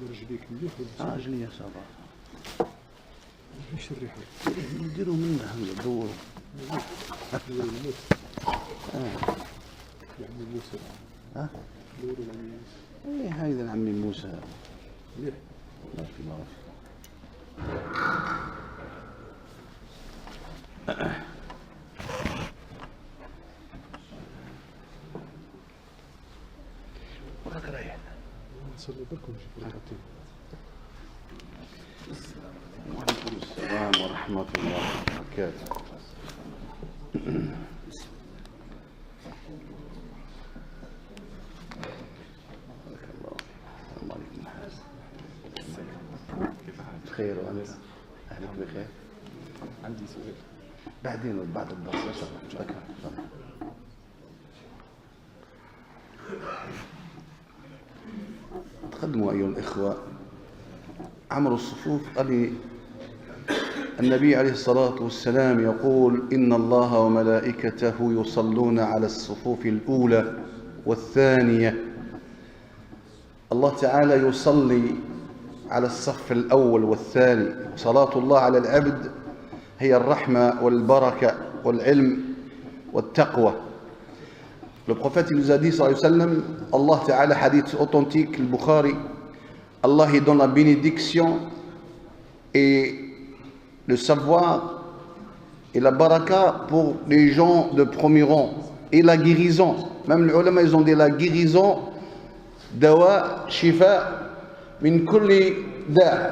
رجليك مليح رجلي صافا. ايش الريحه؟ نديرو منها ندورو. دوروا الموت. عمي موسى. دوروا لعمي موسى. ايه هايدا عمي موسى. مليح. ما في. وراك رايح. نصلي بركم نشوف ركعتين. وعليكم السلام ورحمة الله وبركاته. بارك الله عليكم. بخير وأنت؟ أهلك بخير؟ عندي سؤال. بعدين بعد الدرس إن شاء الله. شكرا. تقدموا أيها الإخوة. عمرو الصفوف قال لي النبي عليه الصلاة والسلام يقول إن الله وملائكته يصلون على الصفوف الأولى والثانية. الله تعالى يصلي على الصف الأول والثاني. صلاة الله على العبد هي الرحمة والبركة والعلم والتقوى. Le prophète nous a dit sallallahu alayhi wa sallam, Allah Ta'ala, hadith authentique, le Bukhari, Allah il donne la bénédiction et le savoir et la baraka pour les gens de premier rang et la guérison. Même les ulama ils ont dit la guérison, dawa, shifa, min kulli da'.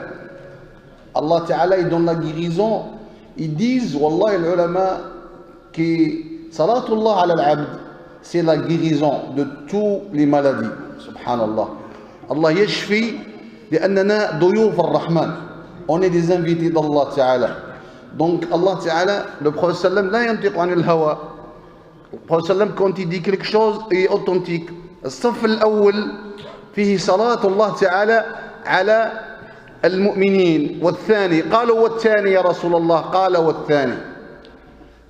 Allah Ta'ala il donne la guérison. Ils disent, wallah les ulama, que salatullah ala al-abd, c'est la guérison de toutes les maladies. Subhanallah. Allah yashfi لأننا ضيوف الرحمن. On est des invités d'Allah Ta'ala. Donc Allah Ta'ala, le prophète sallam, لا ينطق عن الهوى. Le prophète sallam, quand il dit quelque chose, il est authentique. الصف الأول فيه صلاة الله تعالى على المؤمنين والثاني قالوا والثاني يا رسول الله قال والثاني.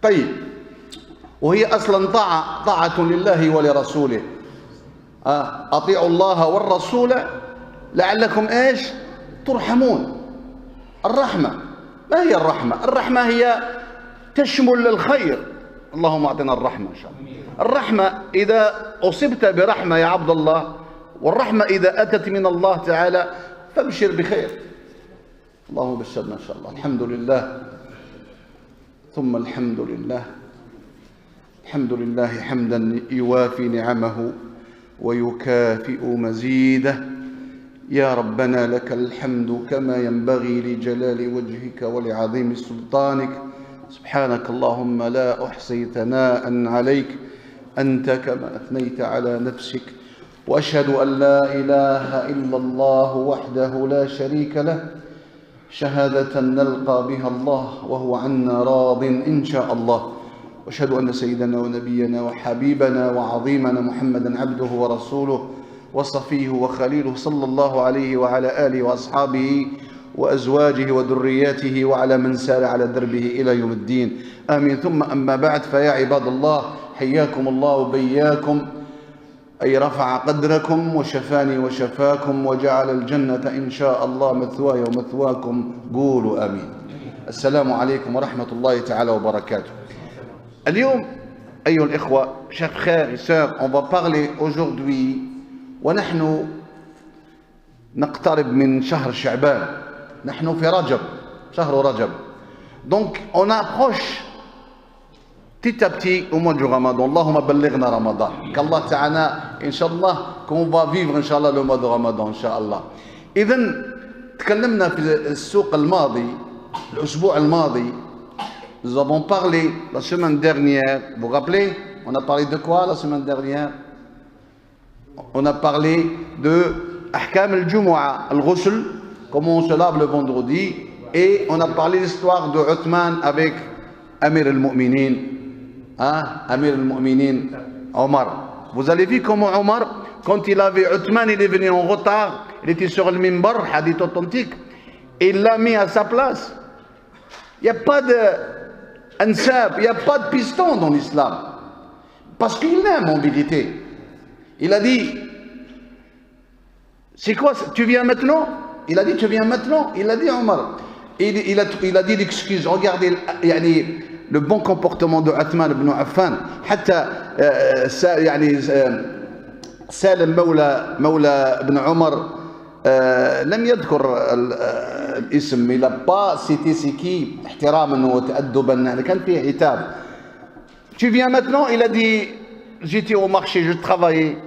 طيب وهي أصلا طاعة لله ولرسوله. أطيعوا الله والرسول لعلكم إيش ترحمون. الرحمة ما هي الرحمة؟ الرحمة هي تشمل الخير. اللهم أعطنا الرحمة إن شاء الله. الرحمة إذا أصبت برحمة يا عبد الله، والرحمة إذا أتت من الله تعالى فابشر بخير. اللهم بشرنا إن شاء الله. الحمد لله ثم الحمد لله. الحمد لله حمدا يوافي نعمه ويكافئ مزيده. يا ربنا لك الحمد كما ينبغي لجلال وجهك ولعظيم سلطانك. سبحانك اللهم لا أحصي ثناء عليك أنت كما أثنيت على نفسك. وأشهد أن لا إله إلا الله وحده لا شريك له شهادة نلقى بها الله وهو عنا راض إن شاء الله. وأشهد أن سيدنا ونبينا وحبيبنا وعظيمنا محمدا عبده ورسوله وصفيه وخليله صلى الله عليه وعلى آله وأصحابه وأزواجه وذرياته وعلى من سار على دربه إلى يوم الدين. آمين. ثم أما بعد، فيا عباد الله حياكم الله وبياكم، أي رفع قدركم وشفاني وشفاكم وجعل الجنة إن شاء الله مثواي ومثواكم. قولوا آمين. السلام عليكم ورحمة الله تعالى وبركاته. اليوم أيها الإخوة, chers frères et sœurs, on va parler aujourd'hui ونحن نقترب من شهر شعبان. نحن في رجب، شهر رجب. Donc on approche petit à petit au mois du Ramadan. Allahumma ballighna Ramadan. Qu'Allah ta'ala, Inch'Allah, qu'on va vivre Inch'Allah le mois de Ramadan Inch'Allah. إذن تكلمنا في السوق الماضي، الأسبوع الماضي. Nous avons parlé la semaine dernière, vous vous rappelez? On a parlé de quoi la semaine dernière? On a parlé de Ahkam al-Jumu'ah, al-Ghusl, comment on se lave le vendredi, et on a parlé de l'histoire de Uthman avec Amir al-Mu'minin, Amir al-Mu'minin, Omar. Vous avez vu comment Omar, quand il avait Uthman, il est venu en retard, il était sur le minbar, hadith authentique, et il l'a mis à sa place. Il n'y a pas de ansab, il n'y a pas de piston dans l'islam, parce qu'il aime en vérité. Il a dit C'est quoi? Tu viens maintenant? Il a dit, tu viens maintenant? Il a dit, Omar. Il a dit l'excuse. Regardez le bon comportement de Uthman ibn Affan. Hatta Salim Mawla ibn Omar لم يذكر الاسم. Il n'a pas cité c'est qui, احتراما وتأدبا, كان فيه عتاب. Tu viens maintenant? Il a dit, j'étais au marché, je travaillais.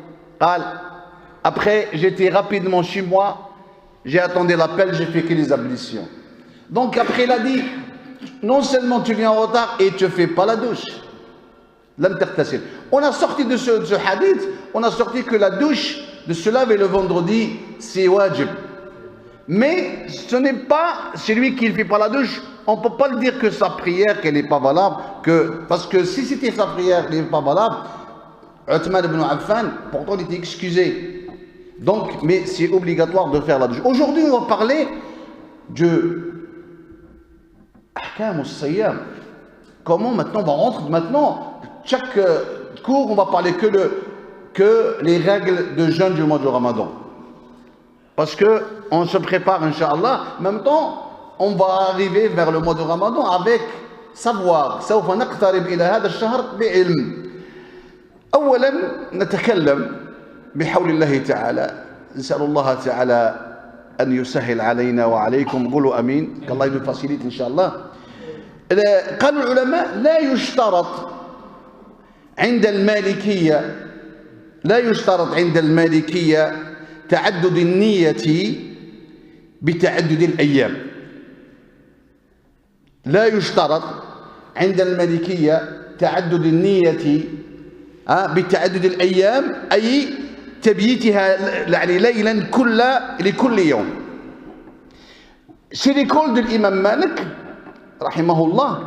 Après, j'étais rapidement chez moi, j'ai attendu l'appel, j'ai fait que les ablutions. Donc après, il a dit, non seulement tu viens en retard et tu ne fais pas la douche. On a sorti de ce hadith, on a sorti que la douche, de se laver le vendredi, c'est wajib. Mais ce n'est pas celui qui ne fait pas la douche, on ne peut pas le dire que sa prière, qu'elle n'est pas valable, parce que si c'était sa prière, elle n'est pas valable, Uthman ibn Affan, pourtant il était excusé. Donc, mais c'est obligatoire de faire la douche. Aujourd'hui, on va parler de Ahkam al-Sayyam. Comment maintenant, on va rentrer maintenant, chaque cours, on va parler que les règles de jeûne du mois de Ramadan. Parce qu'on se prépare, Inch'Allah, en même temps, on va arriver vers le mois de Ramadan avec savoir. سوف نقترب إلى هذا الشهر بعلم. أولا نتكلم بحول الله تعالى. نسأل الله تعالى أن يسهل علينا وعليكم. قولوا أمين. الله يفاسيليت إن شاء الله. قالوا العلماء لا يشترط عند المالكية تعدد النية بتعدد الأيام. لا يشترط عند المالكية تعدد النية بتعدد الأيام، أي تبييتها يعني ليلا لكل يوم. C'est l'école de l'imam Malik, rahimahullah.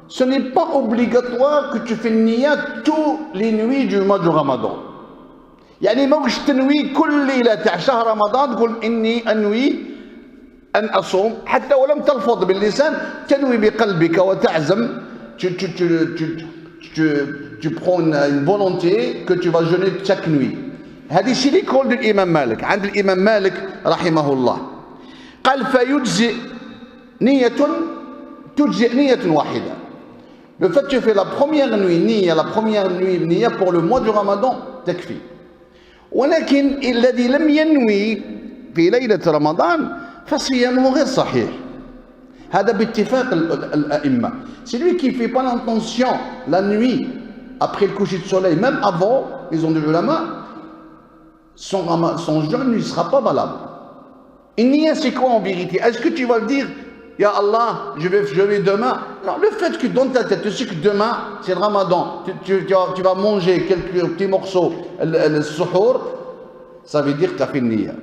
Ce n'est pas obligatoire que tu fais النية tous les nuits du mois du Ramadan. يعني موش تنوي كل ليلة تاع شهر رمضان تقول إني أنوي أن أصوم، حتى ولم تلفظ باللسان تنوي بقلبك وتعزم. Tu prends une volonté que tu vas jeûner chaque nuit. هذه c'est l'école de l'imam Malik. عند الإمام مالك رحمه الله قال فيجزئ نية واحدة. Le fait que tu fais la première nuit pour le mois du Ramadan تكفي. ولكن الذي لم ينوي في ليلة رمضان فصيامه غير صحيح. هذا باتفاق الأئمة. Celui qui ne fait pas l'intention la nuit après le coucher de soleil, même avant, ils ont dit ulama, son jeûne ne sera pas valable. Une niya, c'est quoi en vérité? Est-ce que tu vas le dire, Ya Allah, je vais demain? Non, le fait que dans ta tête, tu sais que demain, c'est le Ramadan, tu vas manger quelques petits morceaux, le suhour, ça veut dire que tu as fait une niya.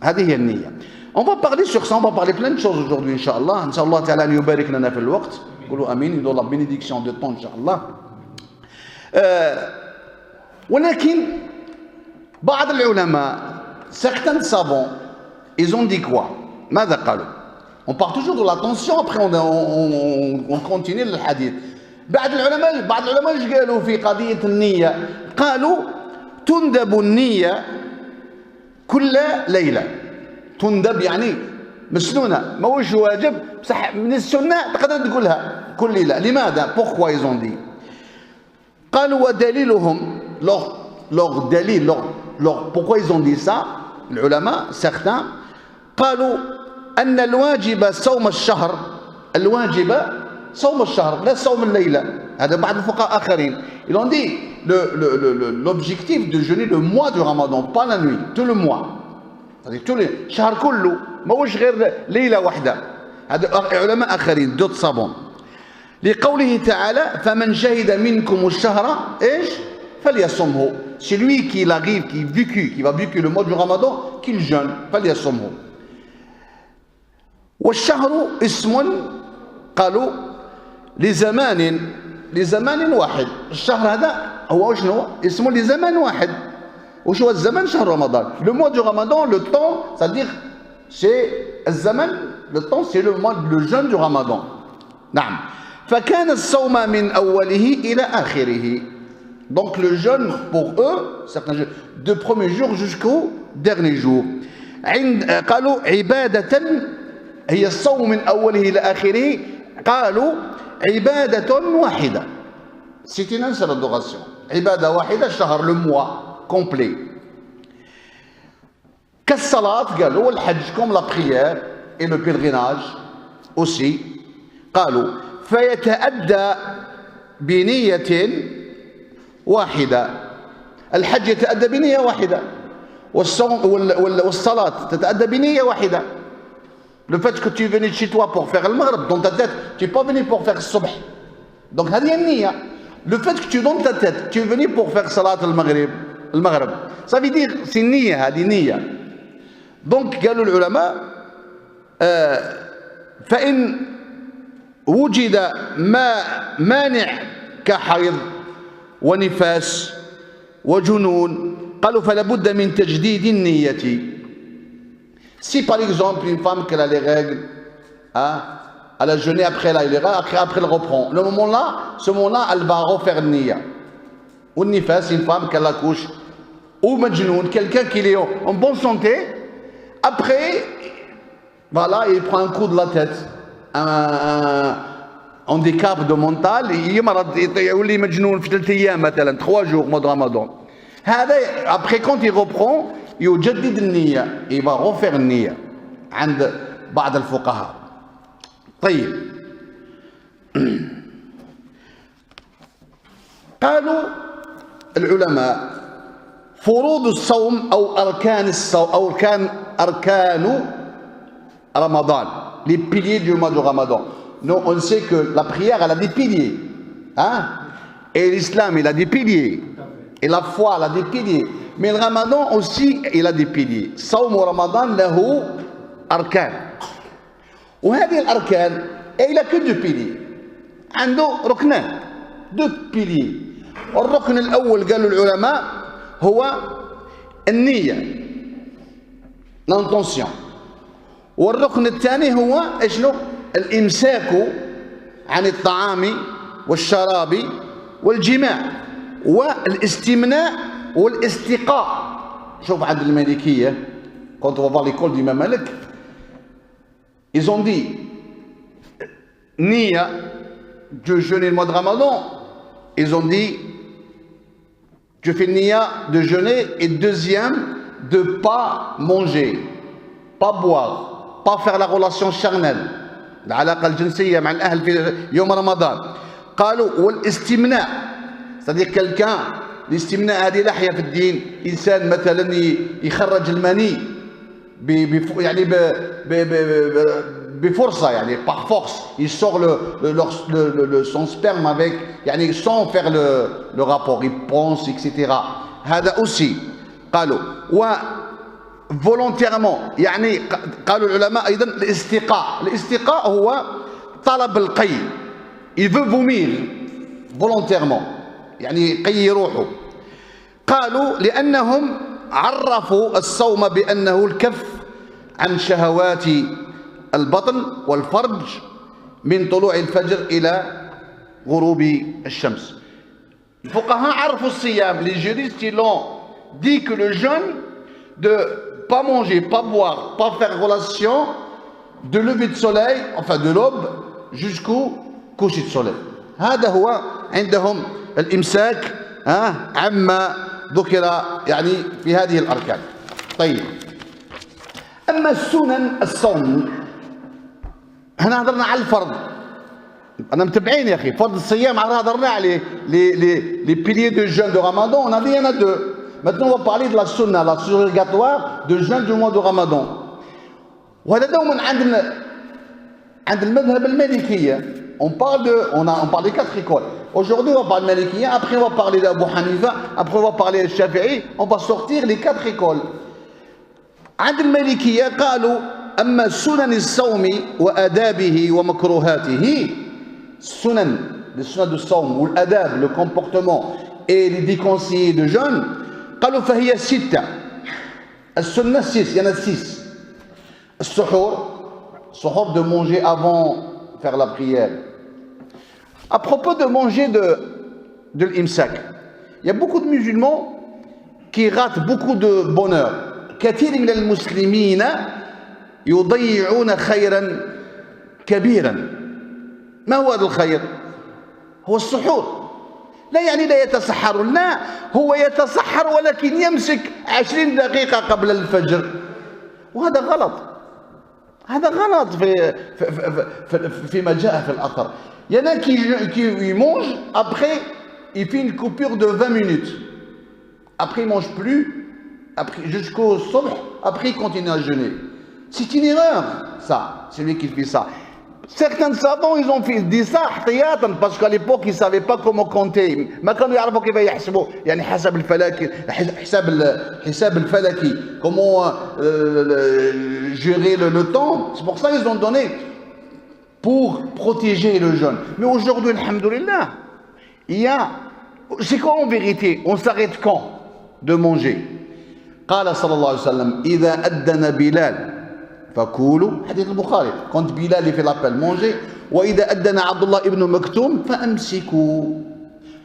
هذه هي النية. On va parler sur ça, on va parler plein de choses aujourd'hui, Inch'Allah. Inch'Allah ta'ala an yubarik lana fil waqt. قولوا amin, il doit la bénédiction de temps, Inch'Allah. ولكن بعض العلماء, certains savants, ils ont dit quoi? ماذا قالوا? On part toujours de l'attention, après on continue le hadith. بعض العلماء ايش قالوا في قضية النية؟ قالوا تندب النية كل ليلة. تندب يعني مسنونة، ماهوش واجب، بصح من السنة تقدر تقولها كل ليلة. لماذا؟ Pourquoi ils ont dit؟ قالوا ودليلهم leur دليل pourquoi ils ont dit ça العلماء certains قالوا أن الواجب صوم الشهر لا صوم الليلة. هذا بعض الفقهاء آخرين ils ont dit l'objectif de jeûner le mois du Ramadan, pas la nuit, tout le mois, c'est-à-dire tout le شهر كله ماهوش غير ليلة واحدة. هذا علماء آخرين d'autres savants لقوله تعالى فمن شهد منكم الشهر ايش فليصمه. Celui qui l'arrive, qui va vécu le mois du Ramadan, qu'il jeûne, فليصمه. والشهر اسم قالوا لزمان واحد. الشهر هذا هو شنو؟ اسم لزمان واحد. وش هو الزمان؟ شهر رمضان. Le mois du Ramadan, le temps, c'est-à-dire c'est الزمن, le temps c'est le jeûne du Ramadan. نعم. فكان الصوم من أوله إلى آخره. Donc le jeûne pour eux, certains jeûnes, de premier jour jusqu'au dernier jour. قالوا عبادة هي الصوم من أوله إلى آخره. قالوا عبادة واحدة. C'est une seule adoration. عبادة واحدة الشهر le mois complet. كالصلاة قالوا والحج comme la prière et le pèlerinage aussi. قالوا فيتأدى بنية واحدة. الحج يتأدى بنية واحدة والصوم والصلاة تتأدى بنية واحدة. Le fait que tu es venu chez toi pour faire le maghrib, dans ta tête, tu n'es pas venu pour faire le subh. Donc, هذه النية. Le fait que tu es dans ta tête, tu es venu pour faire salat المغرب, ça veut dire c'est نية, هذه نية. Donc, قالوا العلماء فإن وجد مانع كحيض ونفاس وجنون قالوا فلا بد من تجديد النية. Si par exemple une femme qui a les règles, hein, elle a jeûné après elle après elle reprend. Ce moment-là, elle va refaire le niya. Ou nifas, une femme qui accouche, ou majnoun, quelqu'un qui est en bonne santé, après, voilà, il prend un coup de la tête, un handicap de mental, il est majnoun, 3 jours, mois de Ramadan. Après, quand il reprend, يجدد النية. Il va refaire النية عند بعض الفقهاء. طيب قالوا العلماء فروض الصوم أو أركان الصوم أو أركان رمضان. Les piliers du mois de Ramadan. Nous on sait que la prière elle a des piliers, hein? Et l'islam il a des piliers. Et la foi elle a des piliers. Mais le Ramadan aussi, il a des piliers. صوم رمضان له أركان. وهذه الأركان il a que 2 piliers. عنده ركنان 2 piliers. الركن الأول قالوا العلماء هو النية l'intention. والركن الثاني هو شنو؟ الإمساك عن الطعام والشراب والجماع والاستمناء والاستقاء. شوف عند المالكية quand on va voir l'école d'Imam Malik, ils ont dit Nia de jeûner le mois de Ramadan, ils ont dit tu fais Nia de jeûner et deuxième de pas manger, pas boire, pas faire la relation charnelle, العلاقة الجنسية مع الأهل في يوم رمضان. قالوا والاستمناء c'est-à-dire quelqu'un الاستمناء هذه لحية في الدين. إنسان مثلا يخرج المني يعني بفرصة يعني par force il sort son sperme avec يعني sans faire le rapport, il pense etc. هذا aussi قالوا و volontairement يعني قالوا العلماء أيضا الاستقاء هو طلب القي. il veut vomir volontairement يعني يقي روحه. قالوا لأنهم عرفوا الصوم بأنه الكف عن شهوات البطن والفرج من طلوع الفجر إلى غروب الشمس. الفقهاء عرفوا الصيام. Les juristes ils ont dit que le jeûne de pas manger, pas boire, pas faire relation de lever de soleil, enfin de l'aube jusqu'au coucher de soleil. هذا هو عندهم الإمساك عما ذكر يعني في هذه الأركان. طيب أما السنن الصوم هنا هضرنا على الفرض. أنا متبعين يا أخي. فرض الصيام هضرنا عليه les piliers de jeûne de Ramadan. On a dit il y en a 2. Maintenant on va parler de la sunna, la surrogatoire de jeûne du mois de Ramadan. وهذا دوما عند المذهب المالكية. On parle des 4 écoles. Aujourd'hui, on va parler de Malikiya, après on va parler d'Abu Hanifa, après on va parler de Shafi'i, on va sortir les 4 écoles. عند المالكية قالوا أما سنن الصوم وآدابه ومكروهاته. السنن de الصوم والآداب, le comportement et les déconseillés de jeûne. قالوا فهي 6. السنة 6, il y en a 6. السحور de manger avant faire la prière. À propos de manger de l'imsak, il y a beaucoup de musulmans qui ratent beaucoup de bonheur كثير من المسلمين يضيعون خيرا كبيرا. ما هو هذا الخير؟ هو السحور. لا يعني لا يتسحر، لا، هو يتسحر ولكن يمسك 20 دقيقة قبل الفجر، وهذا غلط. هذا غلط فيما جاء في الأثر. Il y en a qui mangent, après il fait une coupure de 20 minutes. Après il ne mange plus, après, jusqu'au subh, après il continue à jeûner. C'est une erreur, ça, celui qui fait ça. Certains savants, ils ont dit ça parce qu'à l'époque, ils ne savaient pas comment compter. ما كانوا يعرفوا كيف يحسبوا، يعني حسب الفلكي، حساب الفلكي، comment gérer le temps. C'est pour ça qu'ils ont donné pour protéger le jeûne. Mais aujourd'hui, alhamdoulilah, il y a, c'est quoi en vérité? On s'arrête quand de manger? قال صلى الله عليه وسلم إذا أذن بلال فكولوا، حديث البخاري، quand Bilal fait l'appel, mangez. وإذا أذن عبد الله ابن مكتوم فأمسكوا.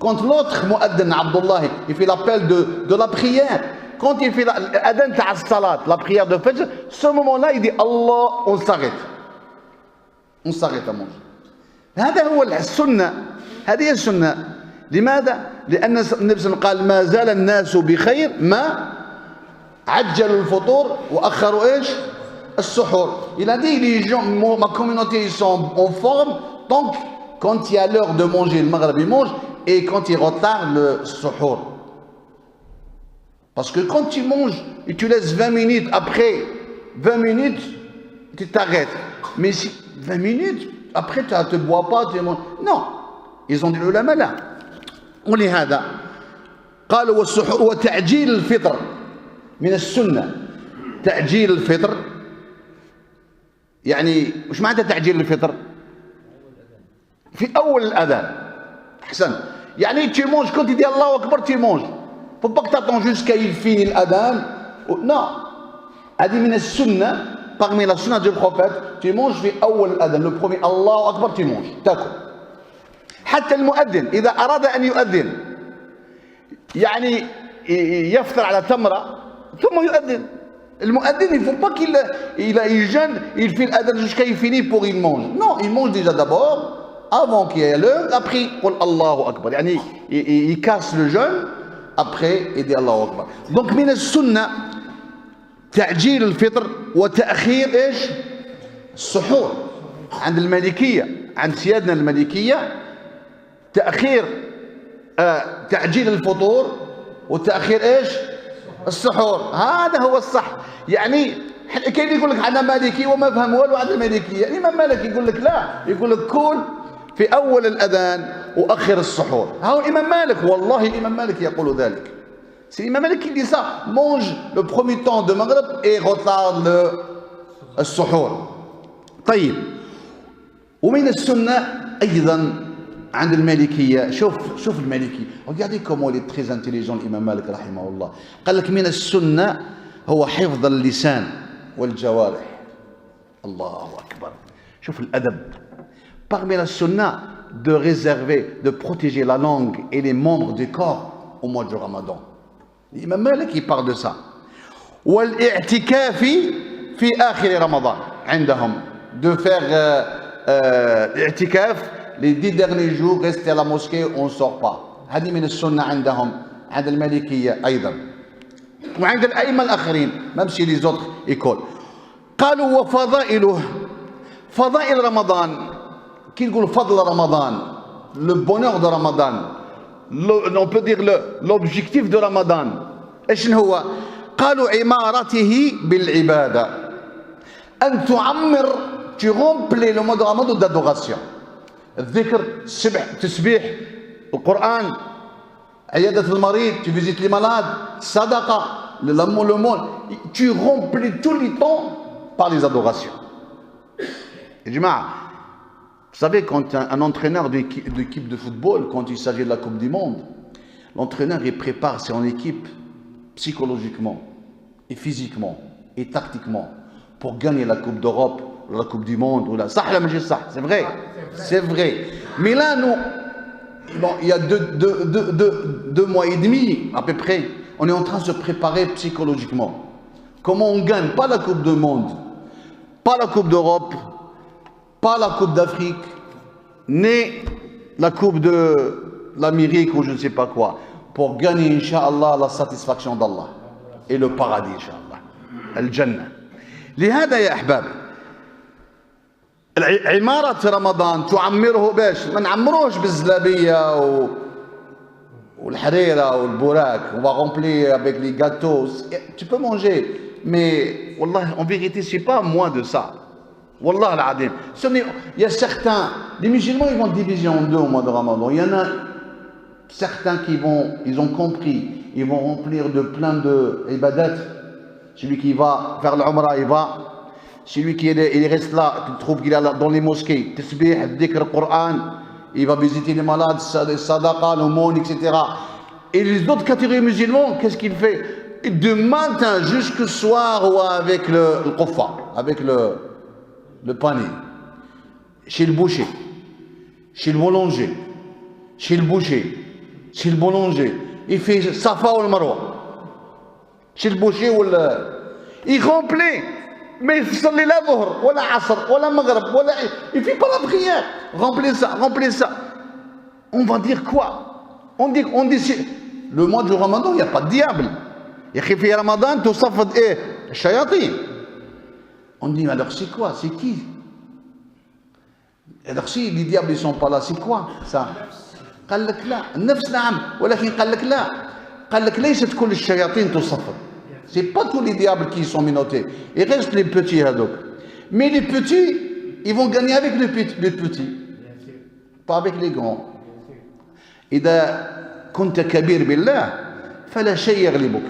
Quand l'autre مؤذن Abdullah, il fait l'appel de la prière, quand il fait l'adhan تاع الصلاة, la prière de Fajr, ce moment-là il dit Allah, on s'arrête. On s'arrête à manger. هذا هو السنة، هذه هي السنة. لماذا؟ لأن النبي صلى الله عليه وسلم قال ما زال الناس بخير ما عجلوا الفطور وأخروا إيش؟ السحور. Il a dit les gens, ma communauté, ils sont en forme tant que quand il y a l'heure de manger, le maghreb ils mangent, et quand ils retardent le suhour. Parce que quand tu manges et tu laisses 20 minutes, après 20 minutes, tu t'arrêtes. Mais si 20 minutes, après tu ne bois pas, tu manges. Non, ils ont dit l'ulama là. ولهذا قالوا والسحور وتعجيل الفطر من السنة. تعجيل الفطر يعني وش معنى تعجيل الفطر؟ في أول الأذان. أحسن. يعني tu manges quand il dit Allahu Akbar, tu manges. Faut pas que tu attends jusqu'à il finit l'adhan. Non. هذه من السنة، parmi la sunna du prophète, tu manges في أول الأذان، le premier Allahu Akbar tu manges، تاكل. حتى المؤذن إذا أراد أن يؤذن يعني يفطر على تمرة ثم يؤذن. المؤذن il ne faut pas qu'il jeûne, il fait l'adhan jusqu'à il finit pour il mange. Non, il mange déjà d'abord avant qu'il y ait l'heure, après il dit Allahu Akbar. يعني il casse le jeûne, après il dit Allahu Akbar. Donc من السنة تعجيل الفطر وتأخير إيش؟ السحور. عند المالكية، عند سيادنا المالكية تأخير تعجيل الفطور وتأخير إيش؟ السحور. هذا هو الصح. يعني كاين يقول لك أنا مالكي وما فهم والو عند المالكية. الإمام مالك يقول لك لا، يقول لك كل في أول الأذان وأخر السحور. هو الإمام مالك، والله الإمام مالك يقول ذلك. C'est l'imam Malik qui dit ça. Mange le premier temps de Maghreb et retarde le suhour. طيب. ومن السنة أيضا عند المالكية، شوف المالكي، regardez comment il est très intelligent الإمام مالك رحمه الله. قال لك من السنة هو حفظ اللسان والجوارح. الله أكبر. شوف الأدب. Parmi la sunna de réserver, de protéger la langue et les membres du corps au mois du Ramadan. الإمام مالك il parle de ça. والاعتكاف في آخر رمضان عندهم. De faire الاعتكاف les 10 derniers jours, rester à la mosquée, on ne sort pas. هذه من السنة عندهم، عند المالكية أيضا. وعند الأئمة الآخرين، même si les autres écoles. قالوا وفضائله، فضائل رمضان، كي نقول فضل رمضان، le bonheur de Ramadan, on peut dire l'objectif de Ramadan. إيش هو؟ قالوا عمارته بالعبادة. أن تعمر، tu remplis le mois de Ramadan d'adoration. الذكر، السبح، التسبيح، القرآن، عيادة المريض، tu visites les malades، صدقة، l'aumône, tu remplis tout le temps par les adorations. Et جماعة, vous savez, quand un entraîneur d'équipe de football, quand il s'agit de la Coupe du Monde, l'entraîneur il prépare son équipe psychologiquement et physiquement et tactiquement pour gagner la Coupe d'Europe, la Coupe du Monde ou la c'est vrai, c'est vrai. Mais là, nous, bon, il y a deux mois et demi à peu près, on est en train de se préparer psychologiquement Comment on gagne? Pas la Coupe du Monde, pas la Coupe d'Europe, pas la Coupe d'Afrique, ni la Coupe de l'Amérique ou je ne sais pas quoi. Pour gagner, Inch'Allah, la satisfaction d'Allah et le paradis, Inch'Allah. Al-Jannah. لهذا يا أحباب عمارة رمضان تعمره باش ما نعمروش بالزلابية والحريرة والبوراك. On va remplir avec les gâteaux. Tu peux manger, mais Wallah, en vérité, c'est pas moins de ça. Wallah al-Adim. Il y a certains, les musulmans, ils vont diviser en deux au mois de Ramadan. Il y en a certains ils ont compris, ils vont remplir de plein de ibadat. Celui qui va faire l'Umrah, il va. Celui qui il reste là, tu trouves qu'il est dans les mosquées, Tasbih, Dhikr, le Coran, il va visiter les malades, Sadaqa, l'aumône, etc. Et les autres catégories musulmans, qu'est-ce qu'il fait? De matin jusqu'au soir, ou avec le kofa, avec le panier, chez le boucher, chez le boulanger, chez le boucher, chez le boulanger, il fait Safa ou le Marwa. Chez le boucher ou il remplit, mais il fait la dhuhr, ou la asr, ou la maghrib, il ne fait pas la prière. Remplis ça. On va dire quoi? On dit le mois du Ramadan, il n'y a pas de diable. Il y a fait Ramadan, tout ça fait shayatin. On dit, alors c'est quoi? C'est qui? Alors si les diables ne sont pas là, c'est quoi ça? قال لك لا النفس نعم ولكن قال لك لا ليست كل الشياطين تصفد. C'est pas tous les diables qui sont menottés. Il reste les petits hadok. Mais les petits, ils vont gagner avec les petits. Pas avec les grands. إذا كنت كبير بالله فلا شيء يغلبك.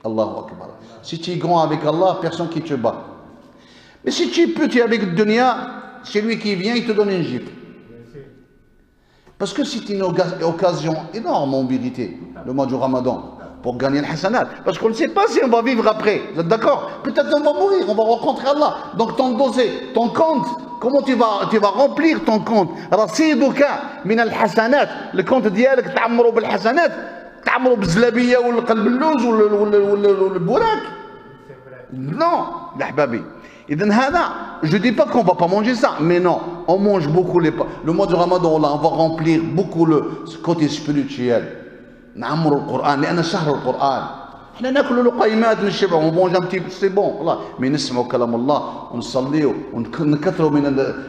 Allahu Akbar. Si tu es grand avec Allah, personne qui te bat. Mais si tu es petit avec le dunya, c'est lui qui vient, il te donne une gifle. Parce que c'est une occasion énorme en vérité, le mois du Ramadan, pour gagner le hasanat. Parce qu'on ne sait pas si on va vivre après. Vous êtes d'accord? Peut-être on va mourir, on va rencontrer Allah. Donc ton dossier, ton compte, comment tu vas remplir ton compte? رصيدك من الحسنات. Le compte ديالك تعمره بالحسنات، تعمره بالزلابية والقلب اللوز والبوراك. Non, l'ahbabi. Et donc, je ne dis pas qu'on ne va pas manger ça, mais non, on mange beaucoup le mois du Ramadan, là, on va remplir beaucoup le côté spirituel. نعمر القرآن لأن شهر القرآن. احنا ناكل القيمات نشبع ونمونج un petit peu, c'est bon, والله. Mais نسمعوا كلام الله ونصليوا ونكثروا من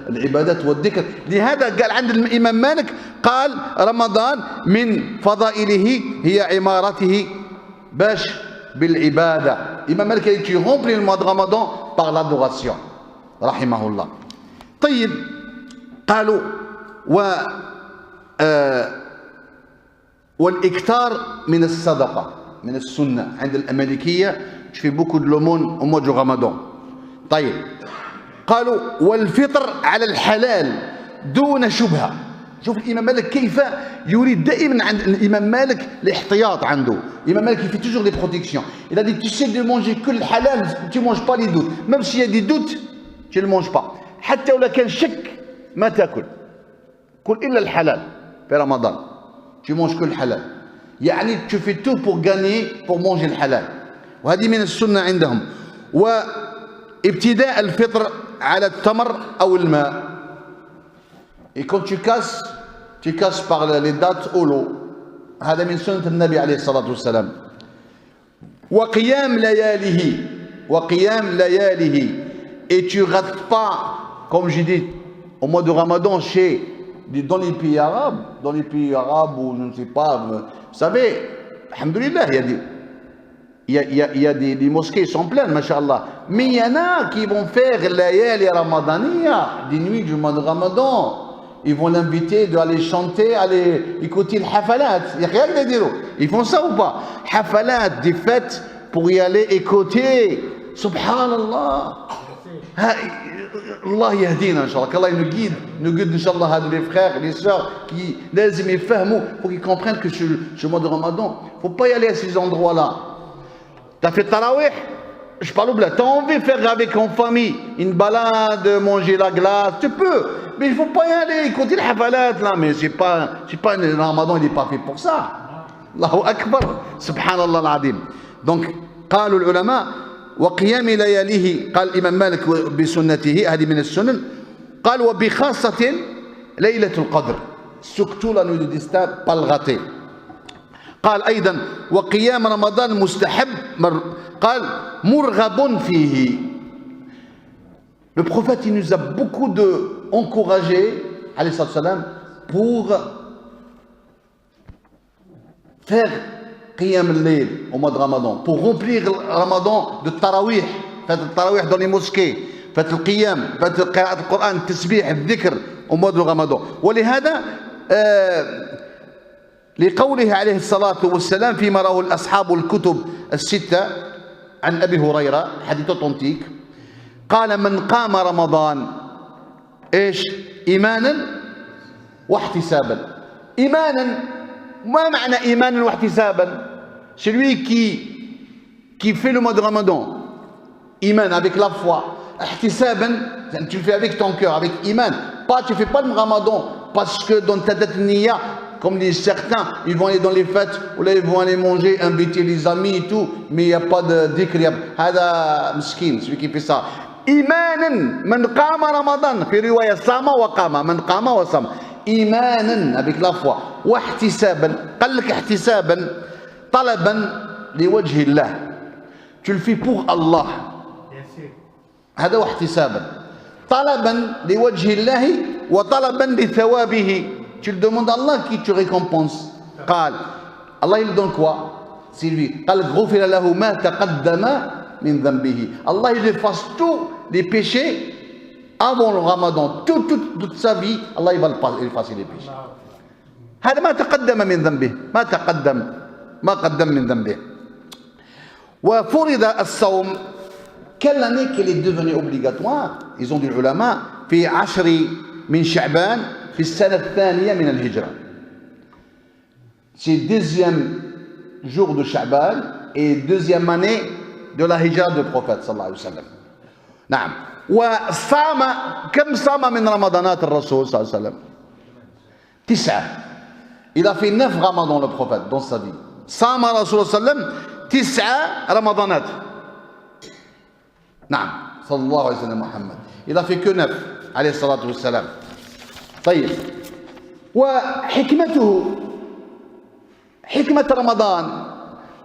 العبادات والذكر. لهذا قال عند الإمام مالك قال رمضان من فضائله هي عمارته باش بالعبادة. Imam Malik a dit tu remplis le mois de Ramadan par l'adoration. Rahimahullah. طيب قالوا والإكثار من الصدقة من السنة عند المالكية je fais beaucoup de l'aumône au mois du Ramadan. طيب قالوا والفطر على الحلال دون شبهة. شوف الإمام مالك كيف يريد دائما عند الإمام مالك الاحتياط عنده. الإمام مالك il fait toujours des protections. Il a dit tu sais de manger que le halal, tu ne manges pas les doutes. Même s'il y a des doutes, tu ne le manges pas. حتى ولو كان شك ما تاكل. كل إلا الحلال في رمضان. Tu manges que le halal. يعني tu fais tout pour gagner, pour manger le halal. وهذه من السنة عندهم. وابتداء الفطر على التمر أو الماء. Et quand tu casses par les dates ou l'eau. هذا من سنة النبي عليه الصلاة والسلام. وقيام لياله. Et tu rates pas, comme j'ai dit, au mois de Ramadan, dans les pays arabes ou je ne sais pas, vous savez, alhamdoulilah, il y a des mosquées qui sont pleines, mashallah. Mais il y en a qui vont faire layali ramadaniya, des nuits du mois de Ramadan. Ils vont l'inviter d'aller chanter, aller écouter le hafalat. Il y a rien à dire. Ils font ça ou pas? Hafalat, des fêtes pour y aller écouter. Subhanallah. Allah yahdina, Inch'Allah. Qu'Allah nous guide, Inch'Allah, les frères, les sœurs qui lazim et fahmou, pour qu'ils comprennent que ce mois de Ramadan, il ne faut pas y aller à ces endroits-là. Tu as fait tarawih? Je parle au bled. Tu as envie de faire avec en famille une balade, manger la glace, tu peux. Mais il ne faut pas y aller, écouter le hafalat là. Mais c'est pas le Ramadan, il n'est pas fait pour ça. Allahu Akbar. Subhanallah al-Adim. Donc, قالوا العلماء وقيام لياليه قال الإمام مالك بسنته هذه من السنن قال وبخاصة ليلة القدر surtout la nuit du destin pas le rater قال أيضا وقيام رمضان مستحب قال مرغب فيه. Le prophète il nous a beaucoup encouragé alayhi salam pour faire qiyam al-layl au mois de Ramadan, pour remplir le Ramadan de tarawih, faites le tarawih dans les mosquées, faites le qiyam, faites le qira'at al-Qur'an, le tasbih, le dhikr au mois de Ramadan. ولهذا لقوله عليه الصلاة والسلام فيما رواه الأصحاب الكتب الستة عن أبي هريرة حديث أوثنتيك قال من قام رمضان إيش إيمانا واحتسابا. إيمانا ما معنى إيمانا واحتسابا؟ Celui qui fait le mois de Ramadan إيمان avec la foi, ihtisaban tu le fais avec ton cœur, avec iman, pas tu fais pas le Ramadan parce que dans ta tête niya comme disent certains, ils vont aller dans les fêtes ou là ils vont aller manger, inviter les amis et tout, mais il n'y a pas de dhikr. هذا مسكين celui qui fait ça. إيمانا من قام رمضان في رواية صام وقام من قام وصام إيمانا avec la foi واحتسابا قال لك احتسابا طلبا لوجه الله tu le fais pour Allah هذا واحتسابا طلبا لوجه الله وطلبا لثوابه tu le demandes à Allah qui te récompense. قال Allah il donne quoi? C'est lui. قال غفر له ما تقدم من ذنبه. Allah il efface tous les péchés avant le Ramadan. Toute sa vie, Allah il va effacer les péchés. هذا ما تقدم من ذنبه. ما قدم من ذنبه. وفرض الصوم quelle année qu'elle est devenue obligatoire? Ils ont dit les ulama في 10 من شعبان في السنة الثانية من الهجرة. C'est deuxième jour de Sha'ban et deuxième année de la hijra du prophète صلى الله عليه وسلم. نعم. وصام كم صام من رمضانات الرسول صلى الله عليه وسلم؟ 9. Il a fait 9 ramadans le prophète dans sa vie. صام رسول صلى الله عليه وسلم 9 رمضانات. نعم صلى الله عليه وسلم محمد. Il a fait que 9 عليه الصلاة والسلام. طيب وحكمته حكمة رمضان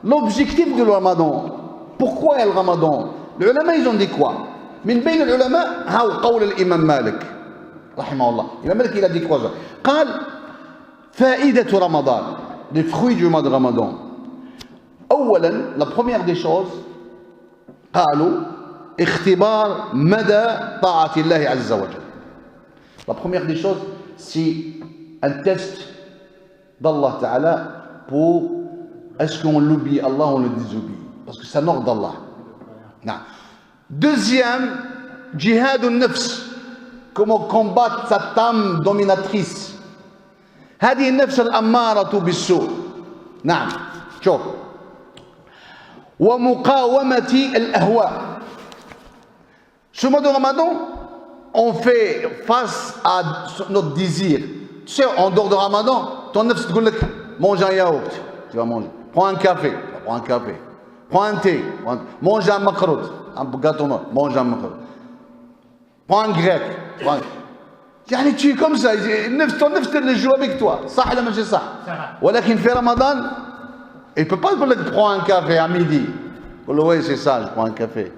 l'objectif de Ramadan pourquoi le Ramadan les ulama ils ont dit quoi من بين العلماء هاو قول الإمام مالك رحمه الله الإمام مالك il a dit quoi قال فائدة رمضان les fruits du mois de Ramadan أولا la première des choses قالوا اختبار مدى طاعة الله عز وجل. La première des choses, c'est un test d'Allah Ta'ala pour est-ce qu'on l'oublie Allah ou on le désobéit. Parce que c'est un ordre d'Allah. Non. Deuxième, jihad al-nafs. Comment combattre cette âme dominatrice. هذه النفس الأمارة بالسوء. نعم. شوف. ومقاومة الأهواء. Ce mois de Ramadan, on fait face à notre désir. Tu sais, en dehors de Ramadan, ton nefs te dit mange un yaourt, tu vas manger. Prends un café, prends un café. Prends un thé, mange un makrout, un gâteau noir, mange un makrout. Prends un grec. يعني tu es comme ça, ton nefs te joue avec toi. صح ولا ماشي صح؟ ولكن في رمضان, il ne peut pas dire prends un café à midi. Oui, c'est ça, je prends un café.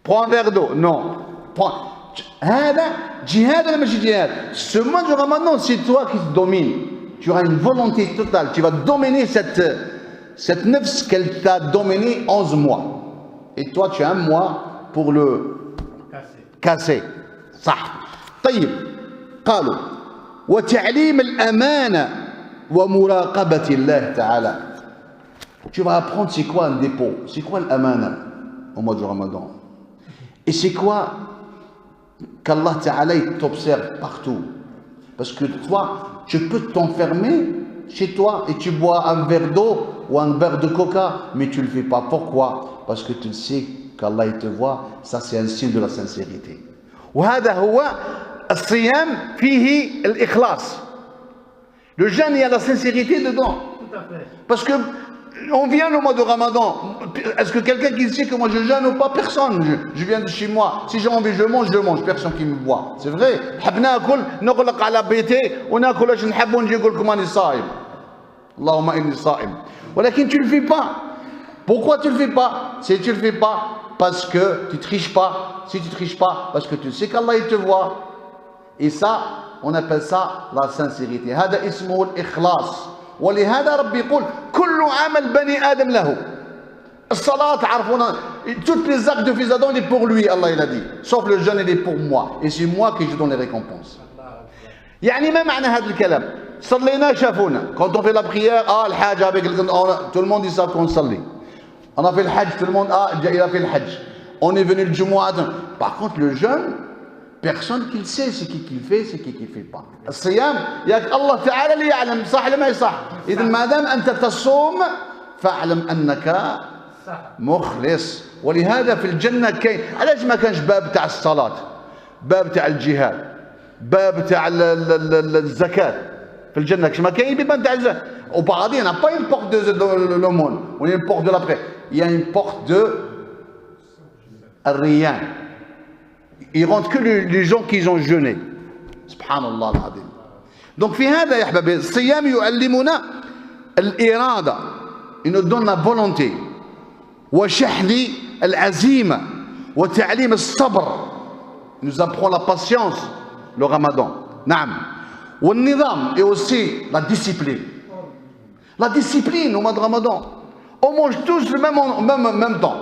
Prends un verre d'eau. Non. Prends. هذا جهاد ولا ماشي جهاد؟ Ce mois de Ramadan, c'est toi qui te domine. Tu auras une volonté totale. Tu vas dominer cette nefs qu'elle t'a dominé 11 mois. Et toi, tu as un mois pour le casser. صح. طيب. قالوا وتعليم الأمانة ومراقبة الله تعالى. Tu vas apprendre c'est quoi un dépôt, c'est quoi l'amana au mois de Ramadan. Et c'est quoi qu'Allah Ta'ala t'observe partout. Parce que toi, tu peux t'enfermer chez toi et tu bois un verre d'eau ou un verre de coca, mais tu ne le fais pas. Pourquoi? Parce que tu sais qu'Allah te voit, ça c'est un signe de la sincérité. وهذا هو الصيام فيه الإخلاص. Le jeûne, il y a la sincérité dedans. Parce que On vient le mois de Ramadan. Est-ce que quelqu'un qui sait que moi je jeûne ou pas? Personne. Je viens de chez moi. Si j'ai envie, je mange. Personne qui me voit. C'est vrai. نحب ناكل نغلق على بيتي وناكل اش نحب ونجي نقول لكم أنا صائم. اللهم إني صائم. ولكن tu le fais pas. Pourquoi tu le fais pas? Si tu le fais pas, parce que tu triches pas. Si tu triches pas, parce que tu sais qu'Allah il te voit. Et ça, on appelle ça la sincérité. هذا اسمه الإخلاص. ولهذا ربي يقول كل عمل بني آدم له. الصلاة عرفونا toutes les actes de fils d'Adam il est pour lui, Allah il a dit. Sauf le jeûne il est pour moi. Et c'est moi qui je donne les récompenses. يعني ما معنى هذا الكلام؟ صلينا شافونا. Quand on fait la prière, الحاج avec tout le monde dit ça qu'on صلي. On a fait le hajj, tout le monde il a fait le hajj. On est venu le Jumu'at. Par contre le jeûne, personne qui le sait, c'est qui le fait, c'est qui le fait pas. الصيام ياك الله تعالى اللي يعلم صح ولا ما يصح. إذا ما دام أنت تصوم فاعلم أنك مخلص. ولهذا في الجنة كاين علاش ما كانش باب تاع الصلاة، باب تاع الجهاد، باب تاع الزكاة في الجنة كاش ما كاين باب تاع الزكاة. Au paradis, il n'y a pas une porte de l'aumône, on a une porte de l'après. Il y a une porte de rien. Il rentre que les gens qui ont jeûné. Subhanallah al-Azim. Donc في هذا يا حبايبي الصيام يعلمنا الإرادة. Il nous donne la volonté. وشحذ العزيمة وتعليم الصبر. Il nous apprend la patience, le Ramadan. نعم. والنظام et aussi la discipline. La discipline au mois de Ramadan. On mange tous le même temps.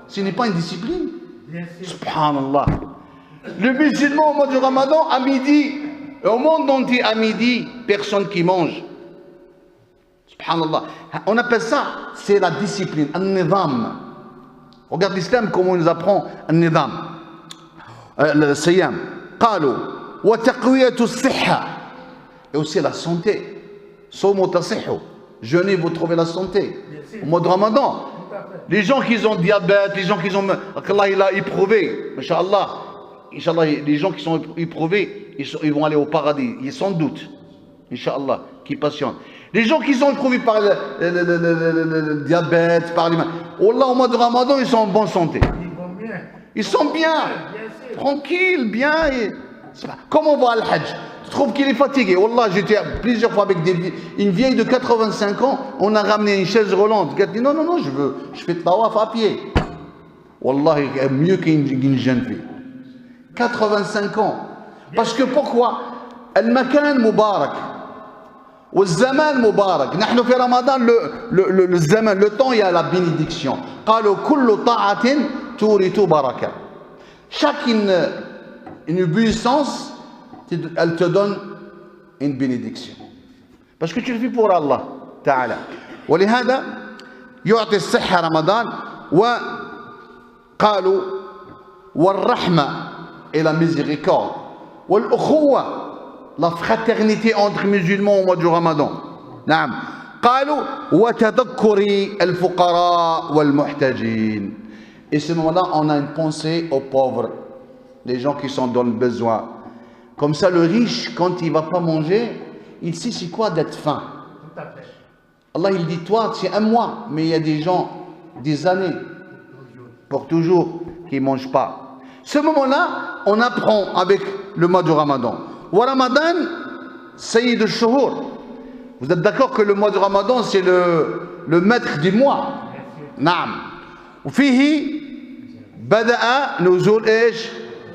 Ce n'est pas une discipline. Subhanallah. Le musulman au mois du Ramadan, à midi, au monde entier à midi, personne qui mange. Subhanallah. On appelle ça, c'est la discipline, al-nizam. Regarde l'islam, comment il nous apprend al-nizam. Le siyam. قالوا وتقوية الصحة. Et aussi la santé. صوموا تصحوا. Jeûnez, vous trouvez la santé. Au mois de Ramadan, les gens qui ont diabète, les gens qui ont... Allah il a éprouvé, Inch'Allah, les gens qui sont éprouvés, ils vont aller au paradis, ils sans doute, Inch'Allah, qui patientent. Les gens qui sont éprouvés par le diabète, par les... Allah, au mois de Ramadan, ils sont en bonne santé. Ils sont bien, tranquilles, bien. Comme on va à l'Hajj. Je trouve qu'il est fatigué. Wallah, j'étais plusieurs fois avec une vieille de 85 ans. On a ramené une chaise roulante. Elle dit non, je fais le tawaf à pied. Wallah, mieux qu'une jeune fille. 85 ans. Parce que pourquoi? Al-makan mubarak. Wal-zaman mubarak. Nous في Ramadan, le zaman, le temps, il y a la bénédiction. قالوا كل طاعة تورث بركة. Chaque une obéissance, elle te donne une bénédiction. Parce que tu le fais pour Allah Ta'ala. ولهذا يعطي الصحة رمضان وقالوا والرحمة et la miséricorde والأخوة la fraternité entre musulmans au mois du Ramadan. نعم. قالوا وتذكر الفقراء والمحتاجين. Et ce moment-là, on a une pensée aux pauvres, les gens qui sont dans le besoin. Comme ça, le riche, quand il ne va pas manger, il sait c'est quoi d'être faim. Allah, il dit, toi, c'est un mois, mais il y a des gens, des années, pour toujours, qui ne mangent pas. Ce moment-là, on apprend avec le mois du Ramadan. Wa Ramadan, Sayyid al-Shuhur. Vous êtes d'accord que le mois du Ramadan, c'est le maître du mois? Naam. وفيه بدأ نزول إيش؟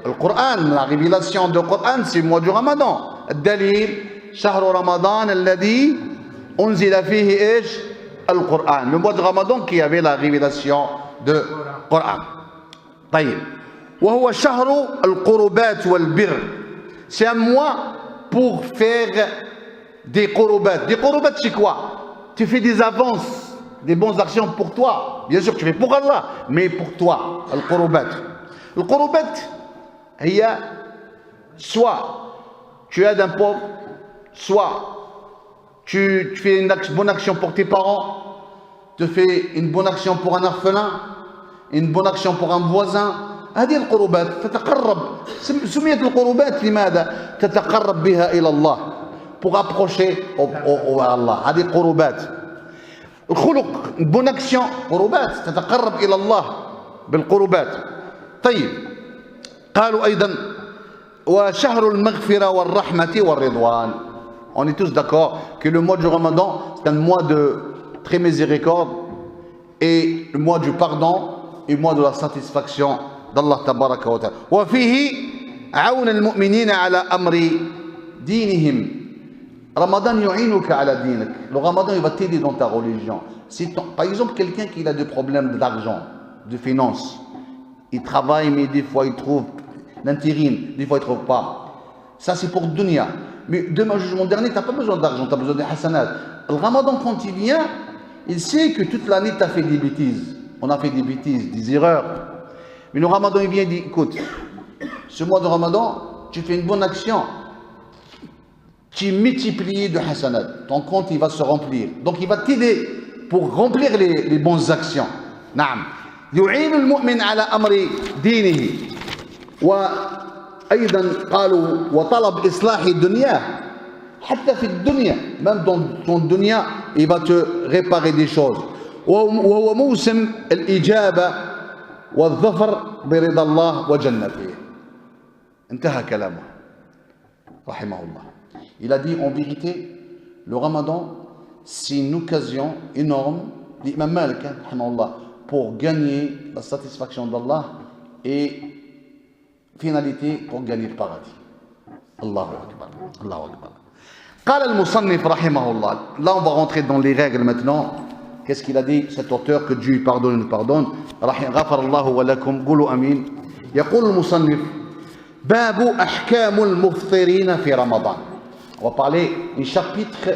القرآن. La révélation du Coran, c'est le mois du Ramadan. الدليل شهر رمضان الذي أنزل فيه إيش؟ القرآن. Le mois de Ramadan qui avait la révélation du Coran. طيب. وهو شهر القربات والبر. C'est un mois pour faire des qurbat. Des qurbat, c'est quoi? Tu fais des avances, des bonnes actions pour toi. Bien sûr, tu fais pour Allah, mais pour toi. Al-qurbat. Al-qurbat, il y a soit tu aides un pauvre, soit tu fais une bonne action pour tes parents, tu fais une bonne action pour un orphelin, une bonne action pour un voisin. هذه القربات تتقرب. سميت القربات لماذا؟ تتقرب بها إلى الله. Pour approcher à Allah. هذه قربات. الخلق بون اكسيون قربات تتقرب إلى الله بالقربات. طيب قالوا أيضا وشهر المغفرة والرحمة والرضوان. On est tous d'accord que le mois du Ramadan c'est un mois de très miséricorde et le mois du pardon et le mois de la satisfaction d'Allah tabaraka wa ta'ala. وفيه عون المؤمنين على أمر دينهم. Ramadan يعينك على دينك. Le Ramadan il va t'aider dans ta religion. Par exemple quelqu'un qui a des problèmes d'argent, de finances, il travaille mais des fois il trouve l'intérim, des fois il ne trouve pas. Ça c'est pour dunya. Mais demain jugement dernier, tu n'as pas besoin d'argent, tu as besoin des hasanat. Le Ramadan quand il vient, il sait que toute l'année tu as fait des bêtises. On a fait des bêtises, des erreurs. Mais le Ramadan il vient et dit, écoute, ce mois de Ramadan, tu fais une bonne action. Tu multiplies de hasanat. Ton compte il va se remplir. Donc il va t'aider pour remplir les bonnes actions. Naam. يعين المؤمن على أمر دينه. وأيضا قالوا وطلب إصلاح دنياه. حتى في الدنيا même dans ton dunya il va te réparer des choses. وهو موسم الإجابة والظفر برضا الله وجنته. انتهى كلامه رحمه الله. Il a dit en vérité le Ramadan c'est une occasion énorme l'imam Malik rahimahullah pour gagner la satisfaction d'Allah et finalité pour gagner le paradis. Allahu Akbar. Allahu Akbar. قال المصنف رحمه الله. Là on va rentrer dans les règles maintenant. Qu'est-ce qu'il a dit cet auteur, que Dieu pardonne et nous pardonne. غفر الله ولكم قولوا امين. يقول المصنف باب احكام المفطرين في رمضان. On va parler du chapitre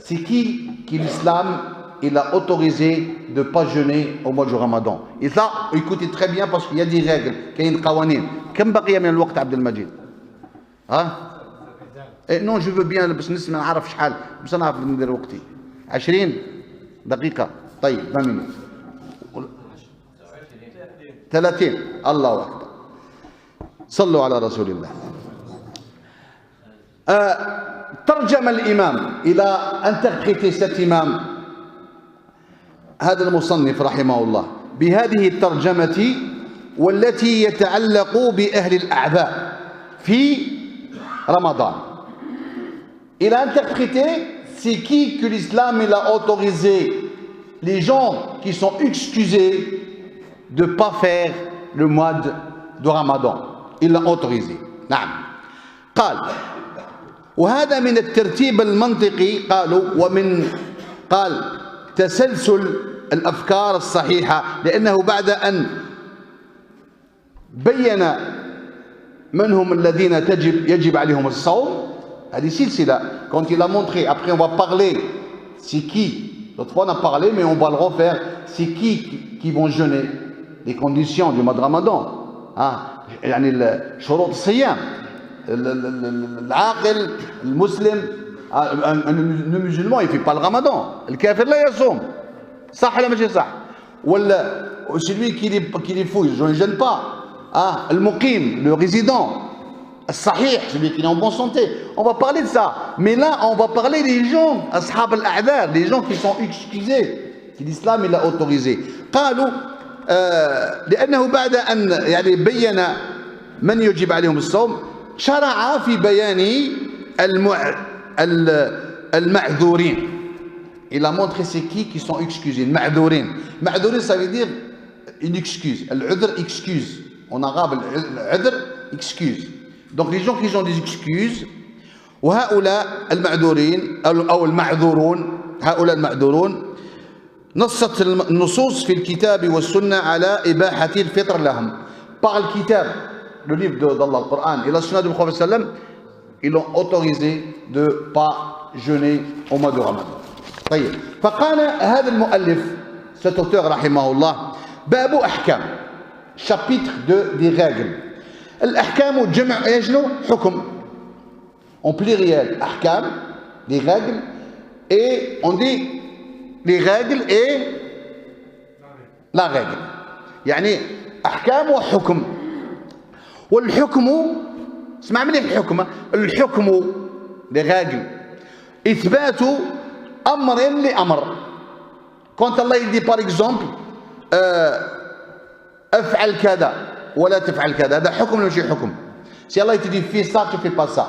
c'est qui l'islam il a autorisé de ne pas jeûner au mois du Ramadan. Et ça, écoutez très bien parce qu'il y a des règles, qu'il y a une qawanin. كم بقي من الوقت عبد المجيد؟ ها؟ non je veux bien بس نسمع نعرف شحال بس نعرف ندير وقتي. 20 دقيقة. طيب 20 minutes. 30. الله أكبر. صلوا على رسول الله. ترجم الإمام إلى interpréter cet imam هذا المصنف رحمه الله بهذه الترجمة والتي يتعلق بأهل الأعباء في رمضان. Il a interprété c'est qui que l'islam il a autorisé les gens qui sont excusés de ne pas faire le mois de Ramadan. Il l'a autorisé. نعم. قال وهذا من الترتيب المنطقي قالوا ومن قال تسلسل الأفكار الصحيحة لأنه بعد أن بين من هم الذين يجب عليهم الصوم هذه سلسلة quand il a montré après on va parler c'est qui l'autre fois on a parlé mais on va le refaire c'est qui vont jeûner les conditions du mois de Ramadan يعني شروط الصيام العاقل المسلم le musulman il ne fait pas le Ramadan le kafir là يصوم صح ولا ماشي صح ولا celui qui les fouille je ne gêne pas le muqim le résident الصحيح celui qui est en bonne santé on va parler de ça mais là on va parler des gens أصحاب الأعذار les gens qui sont excusés que l'islam il a autorisé قالوا لأنه بعد أن يعني بين من يجب عليهم الصوم شرع في بيان المعذورين. Il a montré c'est qui sont excusés. المعذورين. معذورين ça veut dire une excuse. العذر excuse. En arabe العذر excuse. Donc les gens qui ont des excuses وهؤلاء المعذورين أو المعذورون هؤلاء المعذورون نصت النصوص في الكتاب والسنة على إباحة الفطر لهم. Par le kitab, le livre d'Allah, le Coran et la sunna du Prophète sallam, ils ont autorisé de ne pas jeûner au mois de Ramadan. طيب فقال هذا المؤلف cet auteur رحمه الله باب أحكام chapitre des règles. الأحكام جمع يجنو حكم en pluriel أحكام des règles et on dit les règles et la règle يعني أحكام وحكم والحكم اسمع مني الحكم les règles إثبات أمر لأمر Quand Allah il dit par exemple افعل كذا ولا تفعل كذا, هذا حكم ولا ماشي حكم؟ Si Allah te dit fais ça, tu fais pas ça,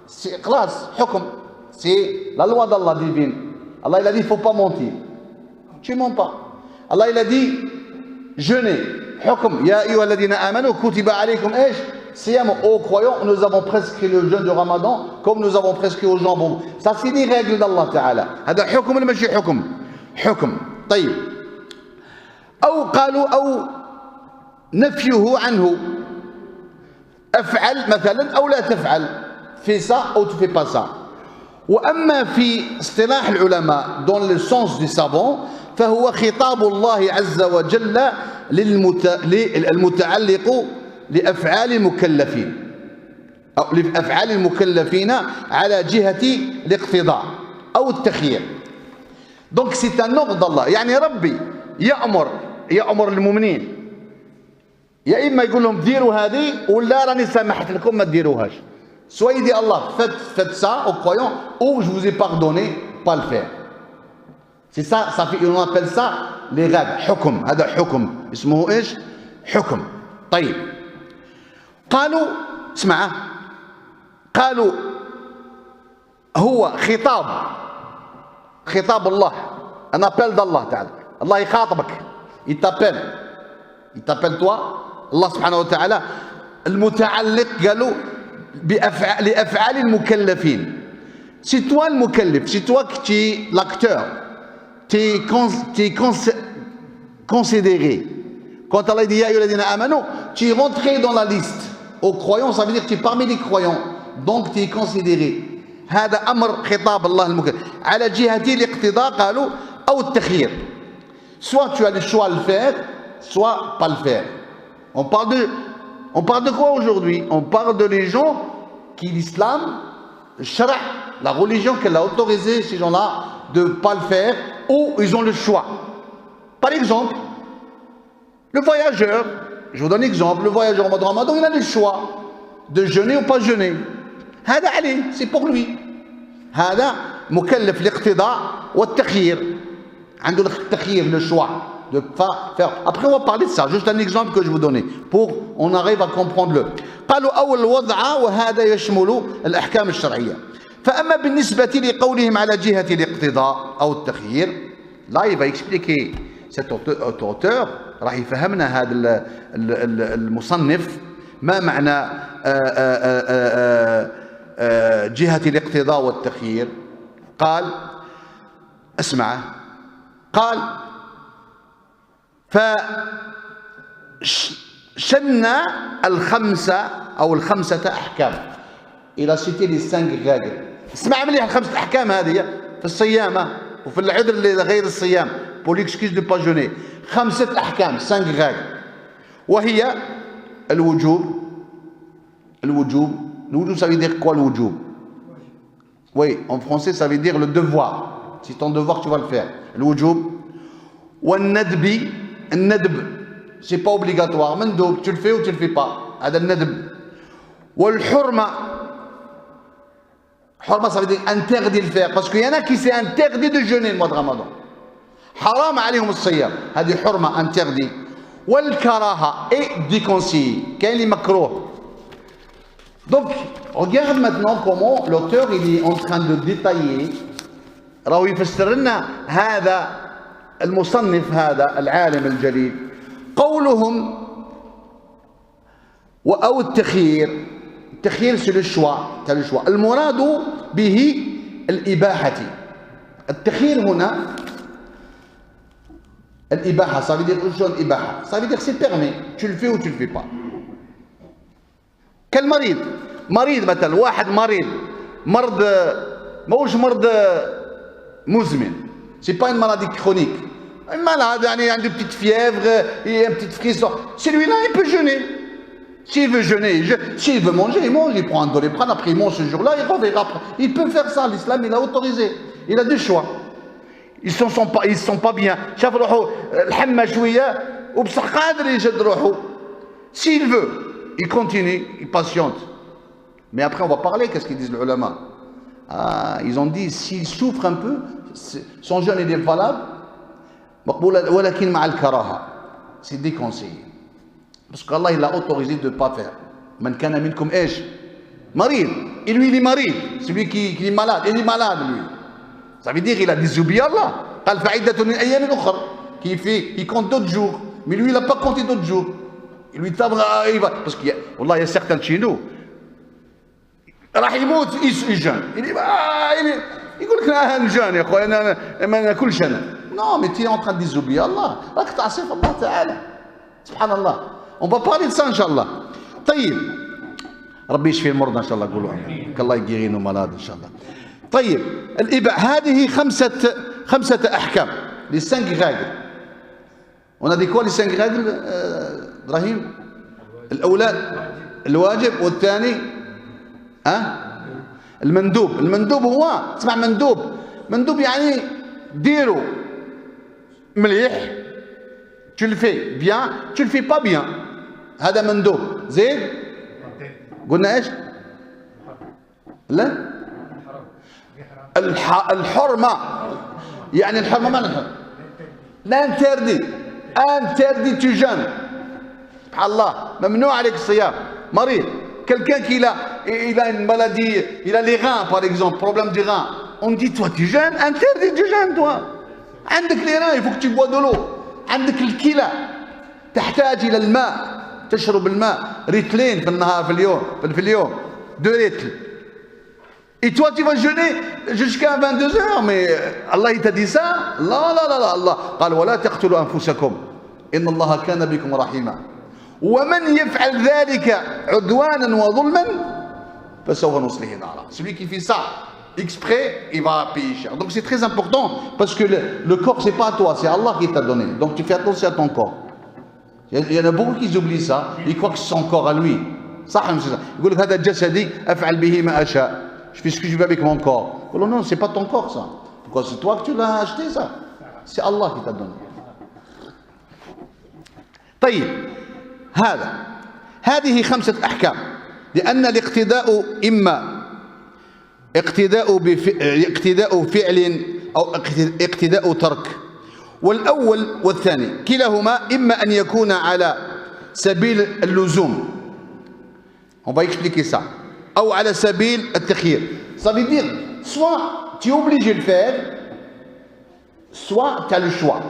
c'est classe, حكم, c'est la loi d'Allah divine. Allah il a dit il faut pas mentir, tu mens pas. Allah il a dit jeûner, حكم يا أيها الذين آمنوا كتب عليكم إيش صيام. Aux croyants nous avons prescrit le jeûne du Ramadan comme nous avons prescrit au jambon. Ça c'est des règles d'Allah Ta'ala. هذا حكم ولا ماشي حكم؟ حكم. طيب أو قالوا أو نفيه عنه, افعل مثلا او لا تفعل, fais ça ou tu fais pas ça. واما في اصطلاح العلماء dans le sens des savants فهو خطاب الله عز وجل المتعلق لافعال المكلفين او لافعال المكلفين على جهه الاقتضاء او التخيير. Donc c'est un ordre d'Allah, يعني ربي يأمر المؤمنين يا اما يقول لهم ديروا هذه ولا راني سامحت لكم ما ديروهاش. Soit il dit Allah faites ça aux croyants, ou je vous ai pardonné pas le faire. C'est ça, on appelle ça les règles. حكم, هذا حكم اسمه ايش؟ حكم. طيب قالوا اسمع, قالوا هو خطاب الله, un appel d'Allah تعالى. الله يخاطبك, il t'appelle toi, Allah subhanahu wa ta'ala, المتعلق قالوا لأفعال المكلفين. C'est toi le mukallif, c'est toi qui es l'acteur, tu es considéré. Quand Allah dit ya ayyuhalladhina amanu, tu es rentré dans la liste. Aux croyants, ça veut dire que tu es parmi les croyants, donc tu es considéré. هذا أمر خطاب الله المكلف على جهة الاقتضاء قالوا أو التخيير. Soit tu as le choix de le faire, soit pas le faire. On parle de quoi aujourd'hui? On parle de les gens qui l'islam, le shara', la religion qu'elle a autorisé ces gens-là de ne pas le faire, ou ils ont le choix. Par exemple, le voyageur, je vous donne un exemple, le voyageur au mois de Ramadan, il a le choix de jeûner ou pas jeûner. هذا عليه, c'est pour lui. هذا مكلف الاقتضاء والتخيير. عنده التخيير, le choix de pas faire. Après on va parler de ça, juste un exemple que je vous donnais pour on arrive à comprendre le. قالوا أول الوضع وهذا يشمل الأحكام الشرعية. فأما بالنسبة لقولهم على جهة الاقتضاء أو التخيير, là il va expliquer cet auteur راح يفهمنا هذا المصنف ما معنى جهة الاقتضاء والتخيير. قال اسمع, قال فشن الخمسة أو الخمسة أحكام. Il a cité les 5 règles. اسمع مليح, الخمسة أحكام هذه في الصيام وفي العذر غير الصيام, pour l'excuse de ne pas jeûner. 5 أحكام, 5 règles. وهي الوجوب ça veut dire quoi le wujub? Oui, en français ça veut dire le devoir. Si ton devoir tu vas le faire. Le wujub. والندب, الندب c'est pas obligatoire, مندوب, tu le fais ou tu le fais pas, هذا الندب. والحرمة, حرمة ça veut dire interdit de le faire, parce qu'il y en a qui c'est interdit de jeûner le mois de Ramadan, حرام عليهم الصيام, هذه حرمة interdit. والكراهة et déconseillé, كاين اللي مكروه. Donc regarde maintenant comment l'auteur il est en train de détailler, راهو يفسر لنا هذا المصنف هذا العالم الجليل. قولهم أو التخيير, التخيير c'est le choix, le choix. المراد به الإباحة. التخيير هنا الإباحة, ça veut dire الإباحة, ça veut dire c'est permis, tu le fais ou tu le fais pas. كالمريض, مريض مثلا, واحد مرض ماهوش مرض مزمن, c'est pas une maladie chronique, un malade, il a une petite fièvre, il a une petite frisson, celui-là il peut jeûner. S'il veut jeûner, s'il veut manger, il mange, il prend un Doliprane, après il mange ce jour-là, il reverra. Il peut faire ça, l'islam il a autorisé, il a du choix. Ils ne sont pas bien. شاف روحو الحمى شوية وبصح قادر يشد روحو. S'il veut, il continue, il patiente. Mais après on va parler, qu'est-ce qu'ils disent les ulama? Ah, ils ont dit, s'il souffre un peu, son jeûne il est valable. مقبولة ولكن مع الكراهة. C'est déconseillé. Parce qu'Allah il a autorisé de ne pas faire. من كان منكم ايش؟ مريض. Et lui il est maride. Celui qui est malade. Il est malade lui. Ça veut dire qu'il a désobéi à Allah. قال فعدة من أيام أخرى. Il compte d'autres jours. Mais lui il n'a pas compté d'autres jours. Il lui il va. Parce qu'il y a, والله il y a certains de chez nous. راح يموت يجان. يقول لك انا جان يا اخويا انا ما ناكلش انا. Non, mais tu es en train de désobéir à Allah. راك تعصي في الله تعالى. سبحان الله. On va parler de ça إن شاء الله. طيب. ربي يشفي المرضى إن شاء الله قولوا آمين. الله يقيغي nos malades إن شاء الله. طيب. الإباء هذه خمسة أحكام. Les 5 règles. On a dit quoi les 5 règles إبراهيم؟ الأولى الواجب والثاني المندوب. المندوب هو تسمع مندوب يعني ديرو مليح tu le fais bien tu le fais pas bien هذا مندوب. زين قلنا ايش؟ لا الحرمة يعني الحرمة ما نحن لا interdit tu jeûnes سبحان الله ممنوع عليك الصيام. مريض quelqu'un qui a une maladie, il a les reins par exemple, problème des reins. On dit toi tu jeûnes, interdit tu jeûnes toi. عندك les reins, il faut que tu bois de l'eau. عندك الكلى تحتاج إلى الماء تشرب الماء ريتلين في النهار في اليوم 2 litres. Et toi tu vas jeûner jusqu'à 22h mais Allah il t'a dit ça? لا Allah قال ولا تقتلوا أنفسكم إن الله كان بكم رحيما ومن يفعل ذلك عدوانا وظلما فسوف نصليه نارا. Celui qui fait ça exprès, il va payer cher. Donc c'est très important parce que le corps c'est pas à toi, c'est Allah qui t'a donné. Donc tu fais attention à ton corps. Il y en a beaucoup qui oublient ça, ils croient que c'est son corps à lui. صح مش صح؟ يقول لك هذا جسدي أفعل به ما أشاء. Je fais ce que je veux avec mon corps. Non non, c'est pas ton corps ça. Pourquoi c'est toi que tu l'as acheté ça? C'est Allah qui t'a donné. طيب هذه 5 أحكام لأن الاقتداء إما اقتداء فعل أو اقتداء ترك. والأول والثاني كلاهما إما أن يكون على سبيل اللزوم. On va expliquer ça. أو على سبيل التخيير. Ça veut dire soit tu es obligé de le faire soit tu as le choix.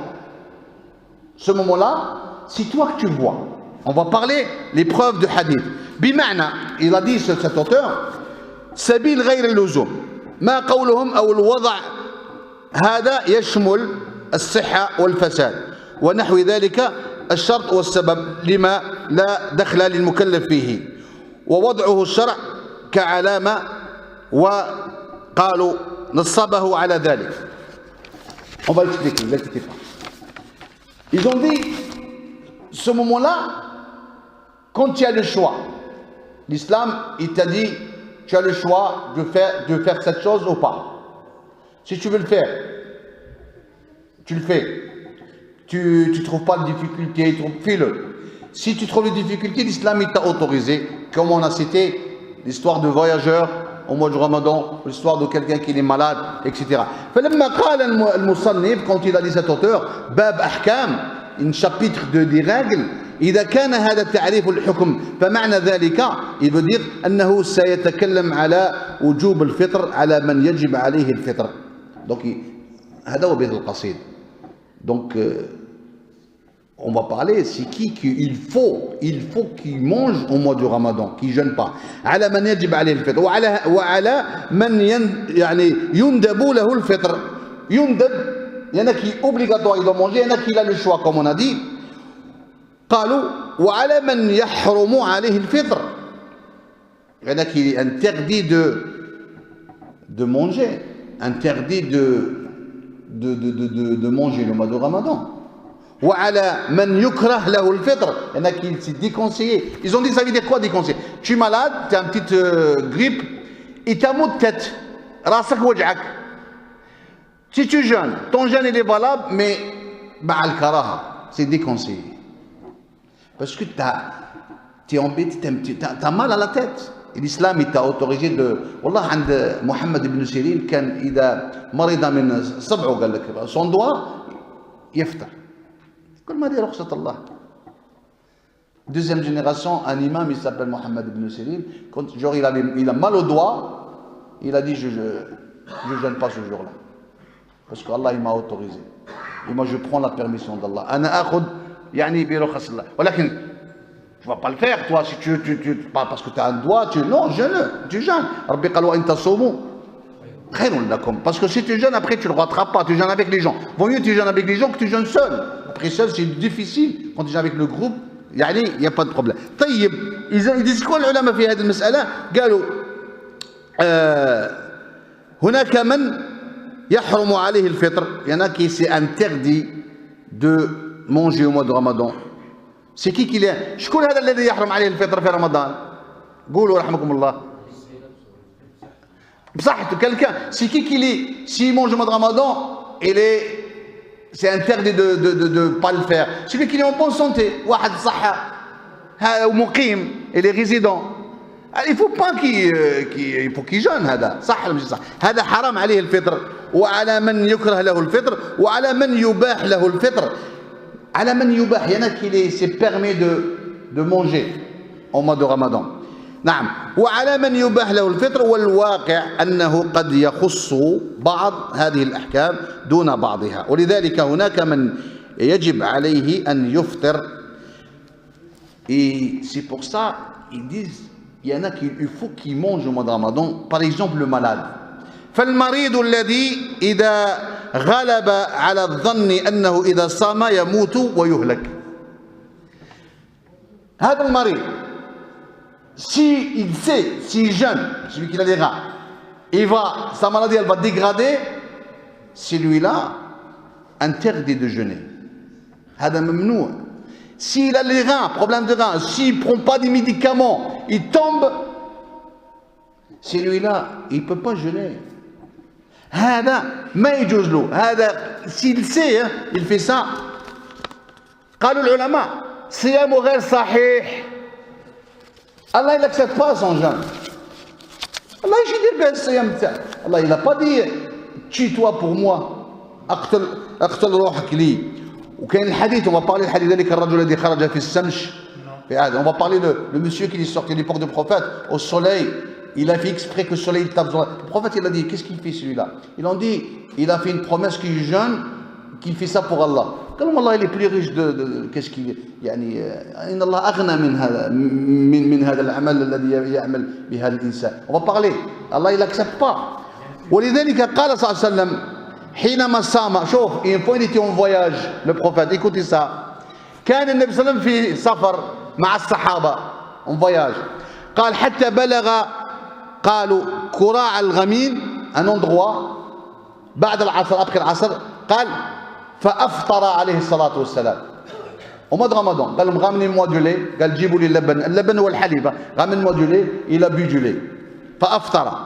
Ce moment-là c'est toi que tu vois. On va parler les preuves de hadith. بمعنى il a dit cet auteur سبيل غير اللزوم ما قولهم أو الوضع هذا يشمل الصحة والفساد ونحو ذلك الشرط والسبب لما لا دخل للمكلف فيه ووضعه الشرع كعلامة وقالوا نصبه على ذلك. On va expliquer, ne vous inquiétez pas. Ils ont dit ce moment-là quand tu as le choix. L'islam il t'a dit tu as le choix de faire cette chose ou pas. Si tu veux le faire, tu le fais. Tu ne trouves pas de difficulté, fais-le. Si tu trouves des difficultés, l'islam il t'a autorisé, comme on a cité l'histoire de voyageurs au mois de Ramadan, l'histoire de quelqu'un qui est malade, etc. فلما قال المصنف quand il a dit cet auteur باب أحكام, un chapitre des règles, إذا كان هذا التعريف الحكم فمعنى ذلك il veut dire أنه سيتكلم على وجوب الفطر على من يجب عليه الفطر. Donc هذا هو بيت القصيد. Donc on va parler c'est qui qu'il faut qu'il mange au mois du Ramadan, qui jeûne pas. على من يجب عليه الفطر وعلى من يعني يندب له الفطر. يندب il y en a qui obligatoire il doit manger, il y en a qui a le choix comme on a dit. قالوا وعلى من يحرم عليه الفطر. Il y en a qui est interdit de manger, interdit de manger le mois de Ramadan. وعلى من يكره له الفطر. Il y en a qui c'est déconseillé. Ils ont dit ça veut dire quoi déconseillé? Tu es malade, tu as une petite grippe et tu as maux de tête. راسك وجعك. Si tu jeûnes, ton jeûne il est valable mais مع الكراهة, c'est déconseillé. Parce que tu es embêté, tu as mal à la tête. L'islam il t'a autorisé de. والله عند محمد بن سيرين كان إذا مرض من صبعه قال لك son doigt يفطر. كل ما هذه رخصة الله. Deuxième génération, un imam, il s'appelle Mohammed ibn Sirin. Quand genre il a mal au doigt, il a dit je jeûne pas ce jour-là. Parce qu'Allah il m'a autorisé. Et moi je prends la permission d'Allah. أنا آخذ يعني برخص الله. ولكن tu vas pas le faire toi si tu pas parce que tu as un doigt, non, jeûne, tu jeûnes. ربي قال وإن تصوموا خير لكم. Parce que si tu jeûnes après tu le rattrapes pas, tu jeûnes avec les gens. Vaut mieux tu jeûnes avec les gens que tu jeûnes seul. Après seul c'est difficile. Quand tu jeûnes avec le groupe يعني il n'y a pas de problème. طيب إذا disent quoi العلماء في هذه المسألة؟ قالوا هناك من يحرم عليه الفطر. Il y en a qui c'est interdit de manger au mois de Ramadan. C'est qui l'est? شكون هذا الذي يحرم عليه الفطر في رمضان؟ قولوا رحمكم الله. بصح quelqu'un c'est qui l'est? S'il mange au mois de Ramadan, c'est interdit de ne pas le faire. Celui qui est en bonne santé, واحد صحة ومقيم, il est résident. Il faut pas il faut qu'il jeûne هذا صح ولا مش صح؟ هذا حرام عليه الفطر وعلى من يكره له الفطر وعلى من يباح له الفطر. على من يباح, il y en a qui c'est permis de manger au mois de Ramadan. نعم. وعلى من يباح له الفطر والواقع أنه قد يخص بعض هذه الأحكام دون بعضها. ولذلك هناك من يجب عليه أن يفطر. Et c'est pour ça ils disent il y en a qui il faut qu'ils mangent au mois de Ramadan. Par exemple le malade. فالمريض الذي إذا غلب على الظن أنه إذا صام يموت ويهلك. هذا المريض si il sait, s'il jeûne, celui qui a les reins, sa maladie elle va dégrader, celui-là interdit de jeûner. هذا ممنوع. S'il a les reins, problème de reins, s'il ne prend pas des médicaments, il tombe, celui-là il ne peut pas jeûner. هذا ما يجوز له. هذا s'il sait, il fait ça. قالوا العلماء صيامه غير صحيح. Allah il n'accepte pas son jeûne. Allah il dit bien الصيام تاعك. Allah il n'a pas dit tue-toi pour moi. اقتل روحك لي. وكاين الحديث, on va parler الحديث ذلك الرجل الذي خرج في الشمس. On va parler de le monsieur qui est sorti de l'époque du prophète au soleil. Il a fait exprès que le soleil tape sur le prophète. Il a dit qu'est-ce qu'il fait celui-là? Ils ont dit il a fait une promesse qu'il jeûne, qu'il fait ça pour Allah. قالوا والله il est plus riche de qu'est-ce qu'il يعني إن الله أغنى من هذا العمل الذي يعمل بهذا الإنسان. On va parler. Allah il accepte pas. ولذلك قال صلى الله عليه وسلم حينما صام. شوف une fois il était en voyage le prophète, écoutez ça. كان النبي صلى الله عليه وسلم في سفر مع الصحابة en voyage. قال حتى بلغ قالوا كراع الغميم un endroit بعد العصر après العصر. قال فأفطر عليه الصلاة والسلام au mois de Ramadan. قال لهم ramenez-moi du lait. قال جيبوا لي اللبن هو الحليب. ramenez-moi du lait. Il a bu du lait. فأفطر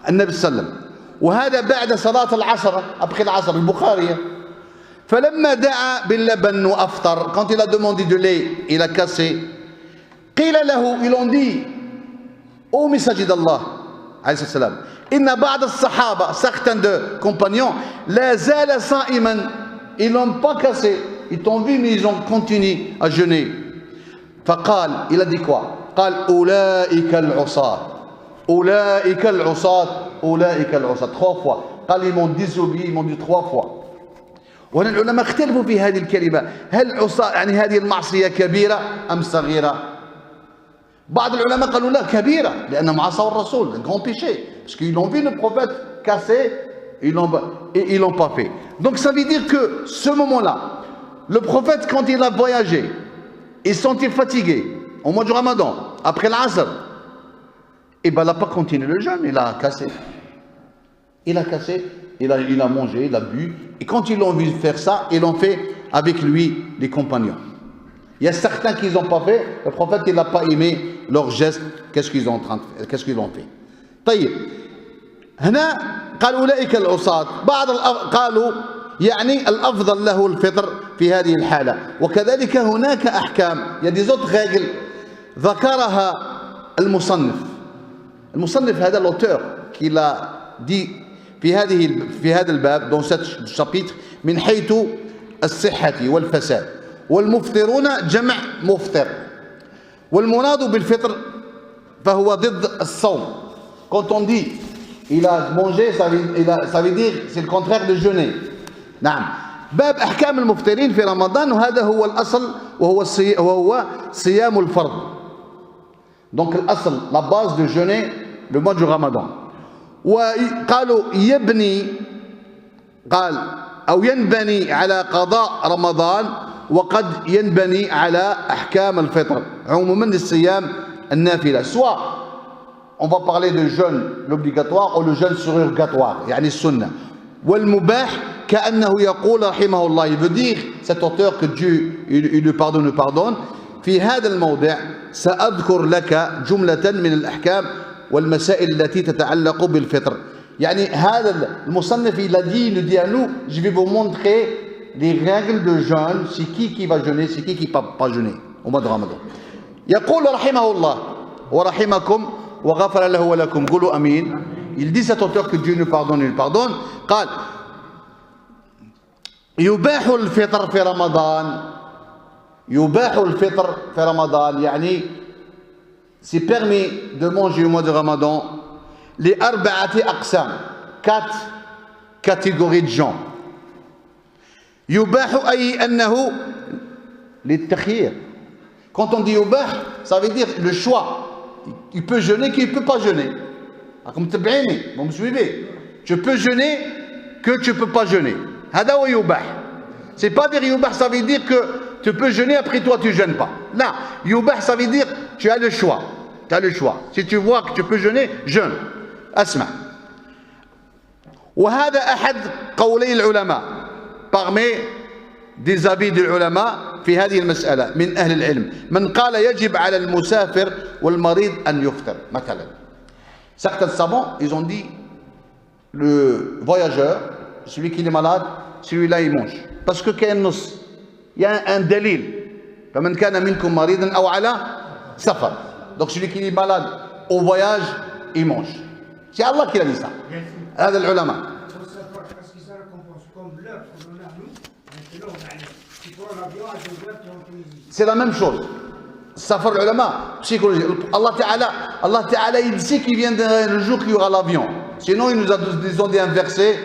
النبي صلى الله عليه وسلم. وهذا بعد صلاة العصر après العصر. البخاري. فلما دعا باللبن وأفطر, quand il a demandé du lait, il a cassé. قيل له, ils l'ont dit ô messager d'Allah عليه الصلاة والسلام إن بعض الصحابة, certains de compagnons, لا زال صائما. Ils n'ont pas cassé, ils t'ont vu mais ils ont continué à jeûner. فقال, il a dit quoi? قال أولئك العصاة أولئك العصاة أولئك العصاة. 3 fois. قال ils m'ont désobéi, ils m'ont dit 3 fois. وهنا العلماء اختلفوا في هذه الكلمة. هل عصاة يعني هذه المعصية كبيرة أم صغيرة؟ بعض العلماء قالوا لا كبيرة لأنهم عصوا الرسول, un grand péché. Parce qu'ils ont vu le prophète casser, ils l'ont pas fait. Donc ça veut dire que ce moment-là, le prophète quand il a voyagé, il se sentait fatigué au mois du Ramadan, après l'Asr, et ben il n'a pas continué le jeûne, il a cassé. Il a cassé, il a mangé, il a bu. Et quand ils l'ont vu faire ça, ils l'ont fait avec lui, les compagnons. Il y a certains qui n'ont pas fait, le prophète il n'a pas aimé leur geste, qu'est-ce qu'ils ont fait. طيب هنا قال أولئك العصاة. بعض قالوا يعني الأفضل له الفطر في هذه الحالة. وكذلك هناك أحكام, il y a des autres règles ذكرها المصنف هذا l'auteur qui l'a dit في هذا الباب dans ce chapitre من حيث الصحة والفساد والمفطرون جمع مفطر والمناض بالفطر فهو ضد الصوم. Quand on dit il a mangé, ça veut dire c'est le contraire de jeûner. نعم. باب أحكام المفطرين في رمضان وهذا هو الأصل وهو صيام الفرض. Donc الأصل, la base de jeûner le mois du Ramadan. وقالوا يبني قال أو ينبني على قضاء رمضان وقد ينبني على أحكام الفطر عموما الصيام النافلة. Soit on va parler de jeûne l'obligatoire ou le jeûne surrogatoire يعني السنة. والمباح كأنه يقول رحمه الله, il veut dire cet auteur que Dieu il lui pardonne في هذا الموضع سأذكر لك جملة من الأحكام والمسائل التي تتعلق بالفطر. يعني هذا المصنف il a dit, il nous dit à nous, je vais vous montrer les règles de jeûne, c'est qui va jeûner, c'est qui va pas jeûner au mois de Ramadan. يقول رحمه الله ورحمكم وغفر له ولكم قولوا أمين. Il dit cet auteur que Dieu nous pardonne, il pardonne. قال يباح الفطر في رمضان. يباح الفطر في رمضان يعني c'est permis de manger au mois de Ramadan لأربعة أقسام, 4 catégories de gens. يباح أي أنه للتخيير. Quand on dit يباح, ça veut dire le choix. Il peut jeûner, qu'il ne peut pas jeûner. Comme تبعيني, vous me suivez? Tu peux jeûner que tu ne peux pas jeûner. هذا هو يباح. C'est pas dire يباح, ça veut dire que tu peux jeûner après toi tu ne jeûnes pas. Là, يباح, ça veut dire tu as le choix. Tu as le choix. Si tu vois que tu peux jeûner, jeûne. أسمع. وهذا أحد قولي العلماء. Parmi des avis des ulama في هذه المسألة من أهل العلم من قال يجب على المسافر والمريض أن يفطر مثلا. Certains savants, ils ont dit le voyageur, celui qui est malade, celui-là il mange. Parce que il y a un dalil. فمن كان منكم مريضا أو على سفر. Donc celui qui est malade au voyage, il mange. C'est Allah qui a dit ça. هذا العلماء. C'est la même chose. Safar l'ulama, psychologie. Allah Ta'ala, il sait qu'il vient le jour qu'il y aura l'avion. Sinon, il nous a dit un verset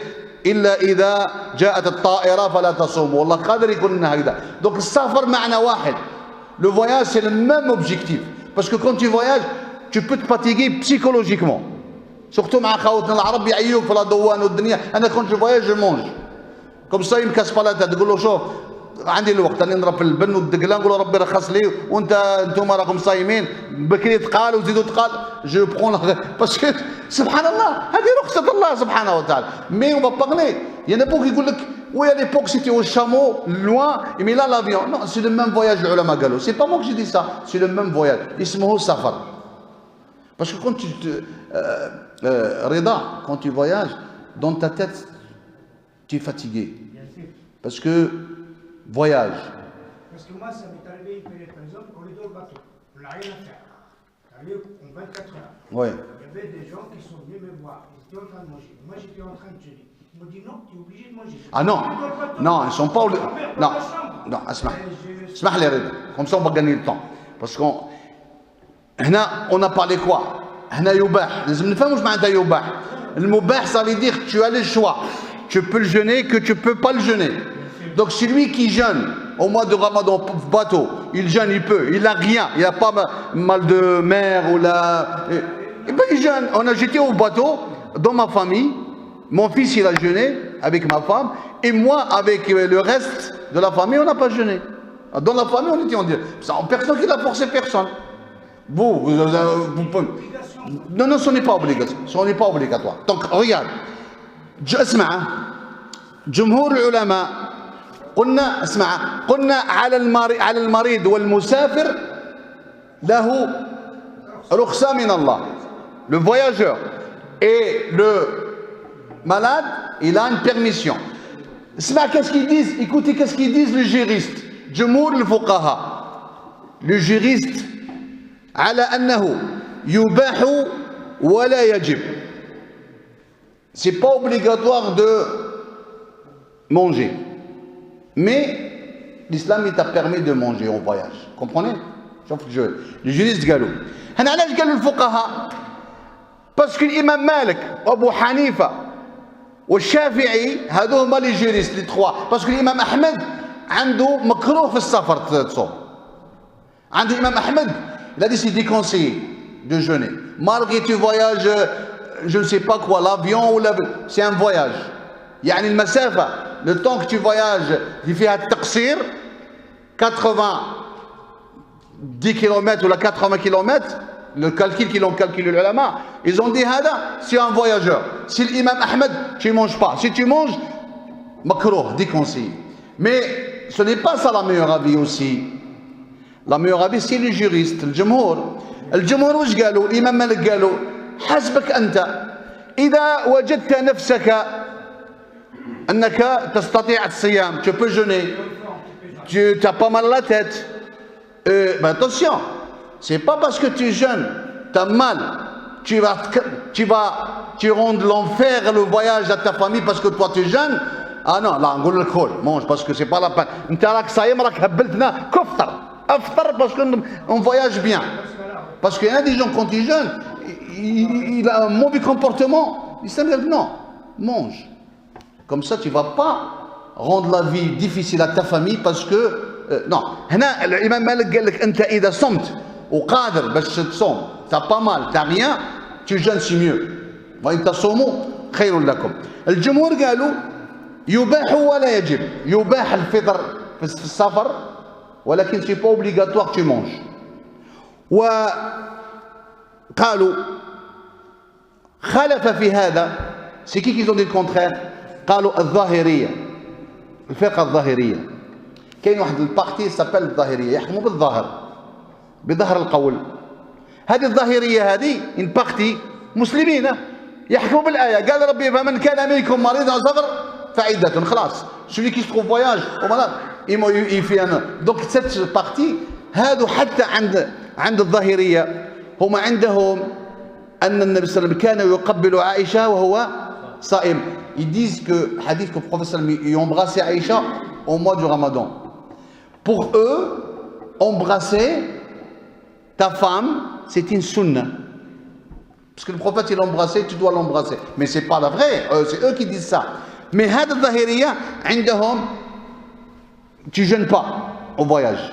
إلا إذا جاءت الطائرة فلا تصوموا والله قادر يكون لنا هكذا. Donc السفر معنى واحد. Le voyage c'est le même objectif. Parce que quand tu voyages, tu peux te fatiguer psychologiquement. Surtout مع خوتنا العرب يعيوك في الأدوان والدنيا. أنا quand je voyage je mange. Comme ça il me casse pas la tête. تقول له شوف عندي الوقت أنا نضرب في البن والدقلان نقول ربي رخص لي وأنتم راكم صايمين بكري تقال وزيدوا تقال je prends parce que سبحان الله هذه رخصة الله سبحانه وتعالى. Mais on va parler. Il y en a beaucoup qui يقول لك oui à l'époque c'était au chameau loin mais là l'avion. Non, c'est le même voyage les ulama قالوا. C'est pas moi que j'ai dit ça, c'est le même voyage. اسمه سفر. Parce que quand tu Rida, quand tu voyages dans ta tête tu es fatigué. Parce que voyage. Parce que moi, ça m'est arrivé une période, par exemple, on est dans le bateau, on n'a rien à faire. C'est-à-dire en 24 heures. Ouais. Il y avait des gens qui sont venus me voir, ils étaient en train de manger. Moi, j'étais en train de jeûner. Ils m'ont dit non, tu es obligé de manger. Ah non, non, ils ne sont pas obligés. Non, non, اسمح لي رضا, comme ça on va gagner le temps. Parce qu'on on a parlé quoi? هنا يباح, لازم نفهم واش معناتها يباح. المباح ça veut dire que tu as le choix. Tu peux le jeûner que tu ne peux pas le jeûner. Donc celui qui jeûne au mois de Ramadan bateau, il jeûne, il peut, il n'a rien, il n'a pas mal de mer ou la... Et bien il jeûne. J'étais au bateau, dans ma famille, mon fils il a jeûné avec ma femme, et moi avec le reste de la famille on n'a pas jeûné. Dans la famille on était en dire, personne qui l'a forcé, personne. Vous non, ce n'est pas obligatoire, ce n'est pas obligatoire. Donc regarde, اسمع جمهور العلماء قلنا اسمع قلنا على المريض والمسافر له رخصة من الله. Le voyageur et le malade, il a une permission. اسمع qu'est-ce qu'ils disent, écoutez qu'est-ce qu'ils disent les juristes. جمهور الفقهاء, le juriste على أنه يباح ولا يجب. C'est pas obligatoire de manger. Mais l'islam il t'a permis de manger en voyage. Comprenez? Les juristes قالوا هنا علاش قالوا الفقهاء؟ باسكو الامام مالك وابو حنيفه والشافعي هذو هما لي جوريست لي تخوا. باسكو الامام احمد عنده مكروه في السفر تصوم. عند الامام احمد il a dit c'est déconseillé de jeûner malgré tu voyages je ne sais pas quoi l'avion ou c'est un voyage. يعني المسافه le temps que tu voyages اللي فيها التقصير 10 km ou la 80 km, le calcul qu'ils ont calculé les ulama, ils ont dit hada, c'est un voyageur. Si l'imam Ahmed, tu ne manges pas. Si tu manges, makrouh, déconseillé. Mais ce n'est pas ça la meilleure avis aussi. La meilleure avis, c'est les juristes, le jumhur. Le jumhur, واش قالوا؟ الإمام مالك قالوا حسبك أنت إذا وجدت نفسك أنك تستطيع الصيام, tu peux jeûner, tu as pas mal la tête. Ben attention, c'est pas parce que tu es jeune, tu as mal, tu rends l'enfer le voyage à ta famille parce que toi tu es jeune. Ah non, là on dit le col, mange parce que c'est pas la peine. انت راك صايم راك هبلتنا كفطر افطر parce qu'on voyage bien. Parce qu'il y a des gens quand ils jeûnent, il a un mauvais comportement. Ils disent non, mange. Comme ça tu vas pas rendre la vie difficile à ta famille parce que non. هنا الإمام مالك قال لك أنت إذا صمت وقادر باش تصوم t'as pas mal t'as rien tu jeûnes c'est mieux وإن تصوموا خير لكم. الجمهور قالوا يباح ولا يجب. يباح الفطر في السفر ولكن c'est pas obligatoire tu manges. وقالوا خالف في هذا c'est qui ont dit le contraire. قالوا الظاهرية الفقه الظاهرية. كاين واحد البارتي سابيل الظاهريه يحكموا بالظاهر بظهر القول. هذه الظاهريه هذه ان بارتي مسلمين يحكموا بالايه. قال ربي فمن كان منكم مريضا او سفر فعده خلاص. celui qui se trouve voyage ومرض يفي انا دونك سيت بارتي هذو حتى عند الظاهريه هم عندهم ان النبي صلى الله عليه وسلم كان يقبل عائشه وهو صائم. ils disent que hadith que le prophète il embrassait Aïcha au mois du Ramadan. Pour eux, embrasser ta femme, c'est une sunna. Parce que le prophète, il l'embrassait, tu dois l'embrasser. Mais ce n'est pas la vraie, c'est eux qui disent ça. Mais هذا الظاهرية عندهم, tu ne jeûnes pas au voyage.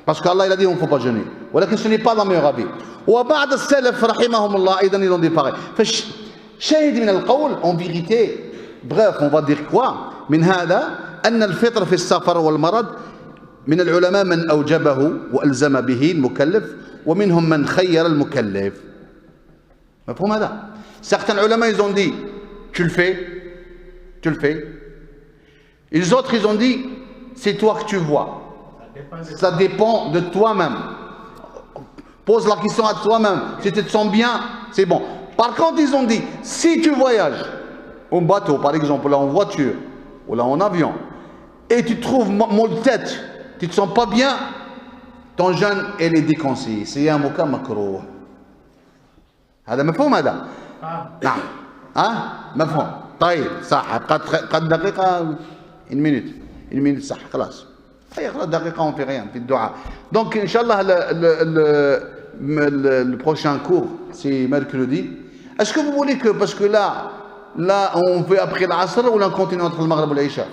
Parce qu'Allah il a dit on ne faut pas jeûner. ولكن ce n'est pas la meilleure avis. وبعض السلف رحمهم الله أيضا ils ont dit pareil. فالشاهد من القول en vérité, bref, on va dire quoi من هذا أن الفطر في السفر والمرض من العلماء من أوجبه وألزم به المكلف ومنهم من خير المكلف. مفهوم هذا؟ Certains ulama ils ont dit tu le fais. Les autres ils ont dit c'est toi que tu vois. Ça dépend de toi-même. Pose la question à toi-même. Si tu te sens bien, c'est bon. Par contre ils ont dit si tu voyages en bateau par exemple, là en voiture ou là en avion et tu trouves mal de tête, tu ne te sens pas bien, ton jeûne elle est déconseillé. C'est un mot makruh. هذا مفهوم هذا؟ نعم. مفهوم. طيب صح. قد دقيقة une minute صح خلاص. خلاص دقيقة on fait rien في الدعاء. Donc Inch'Allah le prochain cours c'est mercredi. Est-ce que vous voulez que parce que là on fait après l'Asr ou on continue entre le Maghreb et l'Isha?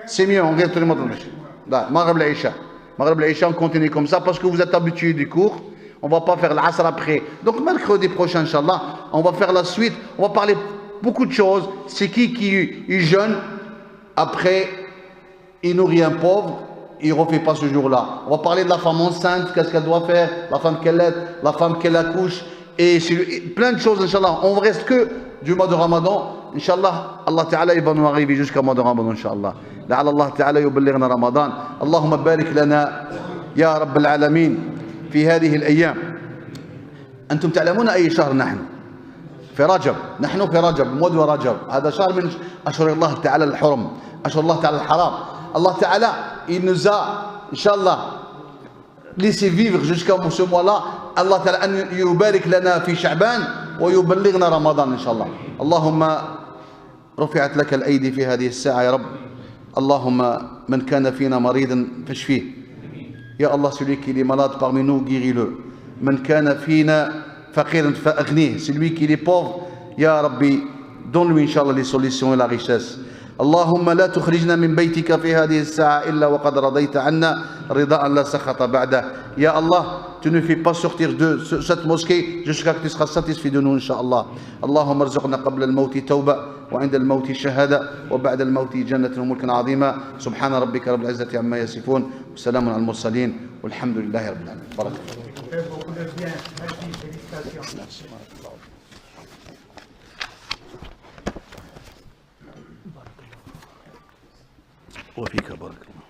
C'est mieux, on reste le Maghreb et l'Isha. Maghreb et l'Isha. Maghreb et l'Isha on continue comme ça parce que vous êtes habitués du cours. On ne va pas faire l'Asr après. Donc mercredi prochain, Inch'Allah, on va faire la suite. On va parler beaucoup de choses. C'est qui jeûne, après, il nourrit un pauvre, il ne refait pas ce jour-là. On va parler de la femme enceinte, qu'est-ce qu'elle doit faire, la femme qu'elle aide, la femme qu'elle accouche, et plein de choses, Inch'Allah. On ne reste que du mois de Ramadan. Inch'Allah, Allah Ta'ala, il va nous arriver jusqu'au mois de Ramadan, Inch'Allah. لعل الله تعالى يبلغنا رمضان. اللهم بارك لنا يا رب العالمين في هذه الأيام. أنتم تعلمون أي شهر نحن؟ في رجب. نحن في رجب، موضوع رجب. هذا شهر من أشهر الله تعالى الحرم، أشهر الله تعالى الحرام. الله تعالى il nous a Inch'Allah laissé vivre jusqu'à ce mois-là. الله تعالى أن يبارك لنا في شعبان ويبلغنا رمضان إن شاء الله. اللهم رفعت لك الأيدي في هذه الساعة يا رب. اللهم من كان فينا مريضا فاشفيه. Ya Allah, celui qui est malade parmi nous, guéris-le. Man kana fina faqiran fa'aghnih. Celui qui est pauvre, Ya Rabbi, donne-lui, Inch'Allah, les solutions et la richesse. اللهم لا تخرجنا من بيتك في هذه الساعة إلا وقد رضيت عنا رضاء لا سخط بعده. Ya Allah, tu ne fais pas sortir de cette mosquée jusqu'à ce que tu seras satisfait de nous, Inch'Allah. اللهم ارزقنا قبل الموت توبة وعند الموت شهادة وبعد الموت جنة وملك عظيمة. سبحان ربك رب العزة عما يصفون وسلام على المرسلين والحمد لله رب العالمين. بارك الله. Ça fait beaucoup de bien. Merci, félicitations. وفيك بارك الله.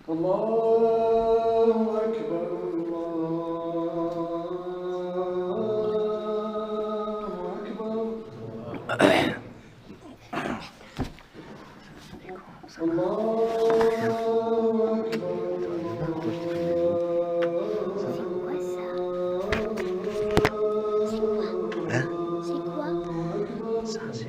الله أكبر Ça, c'est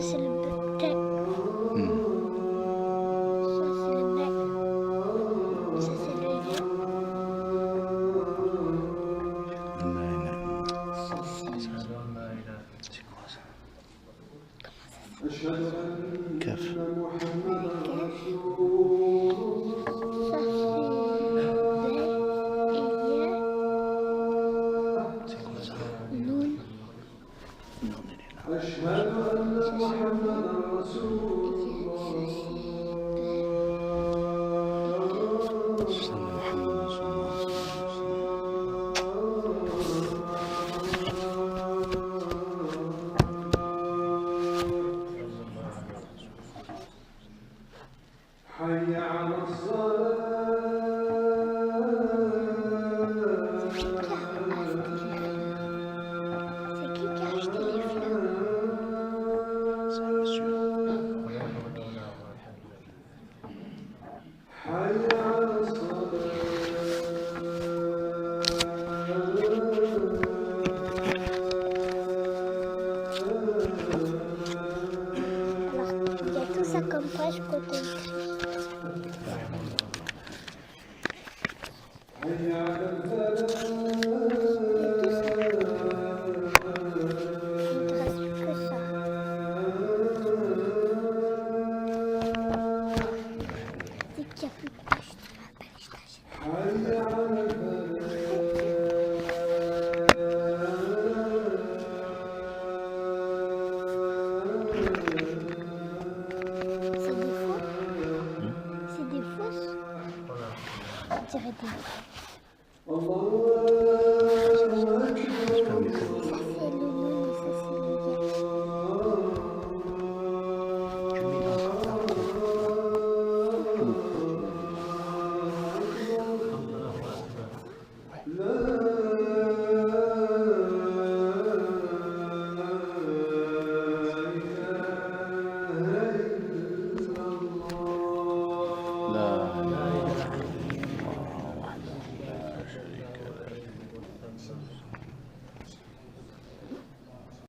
le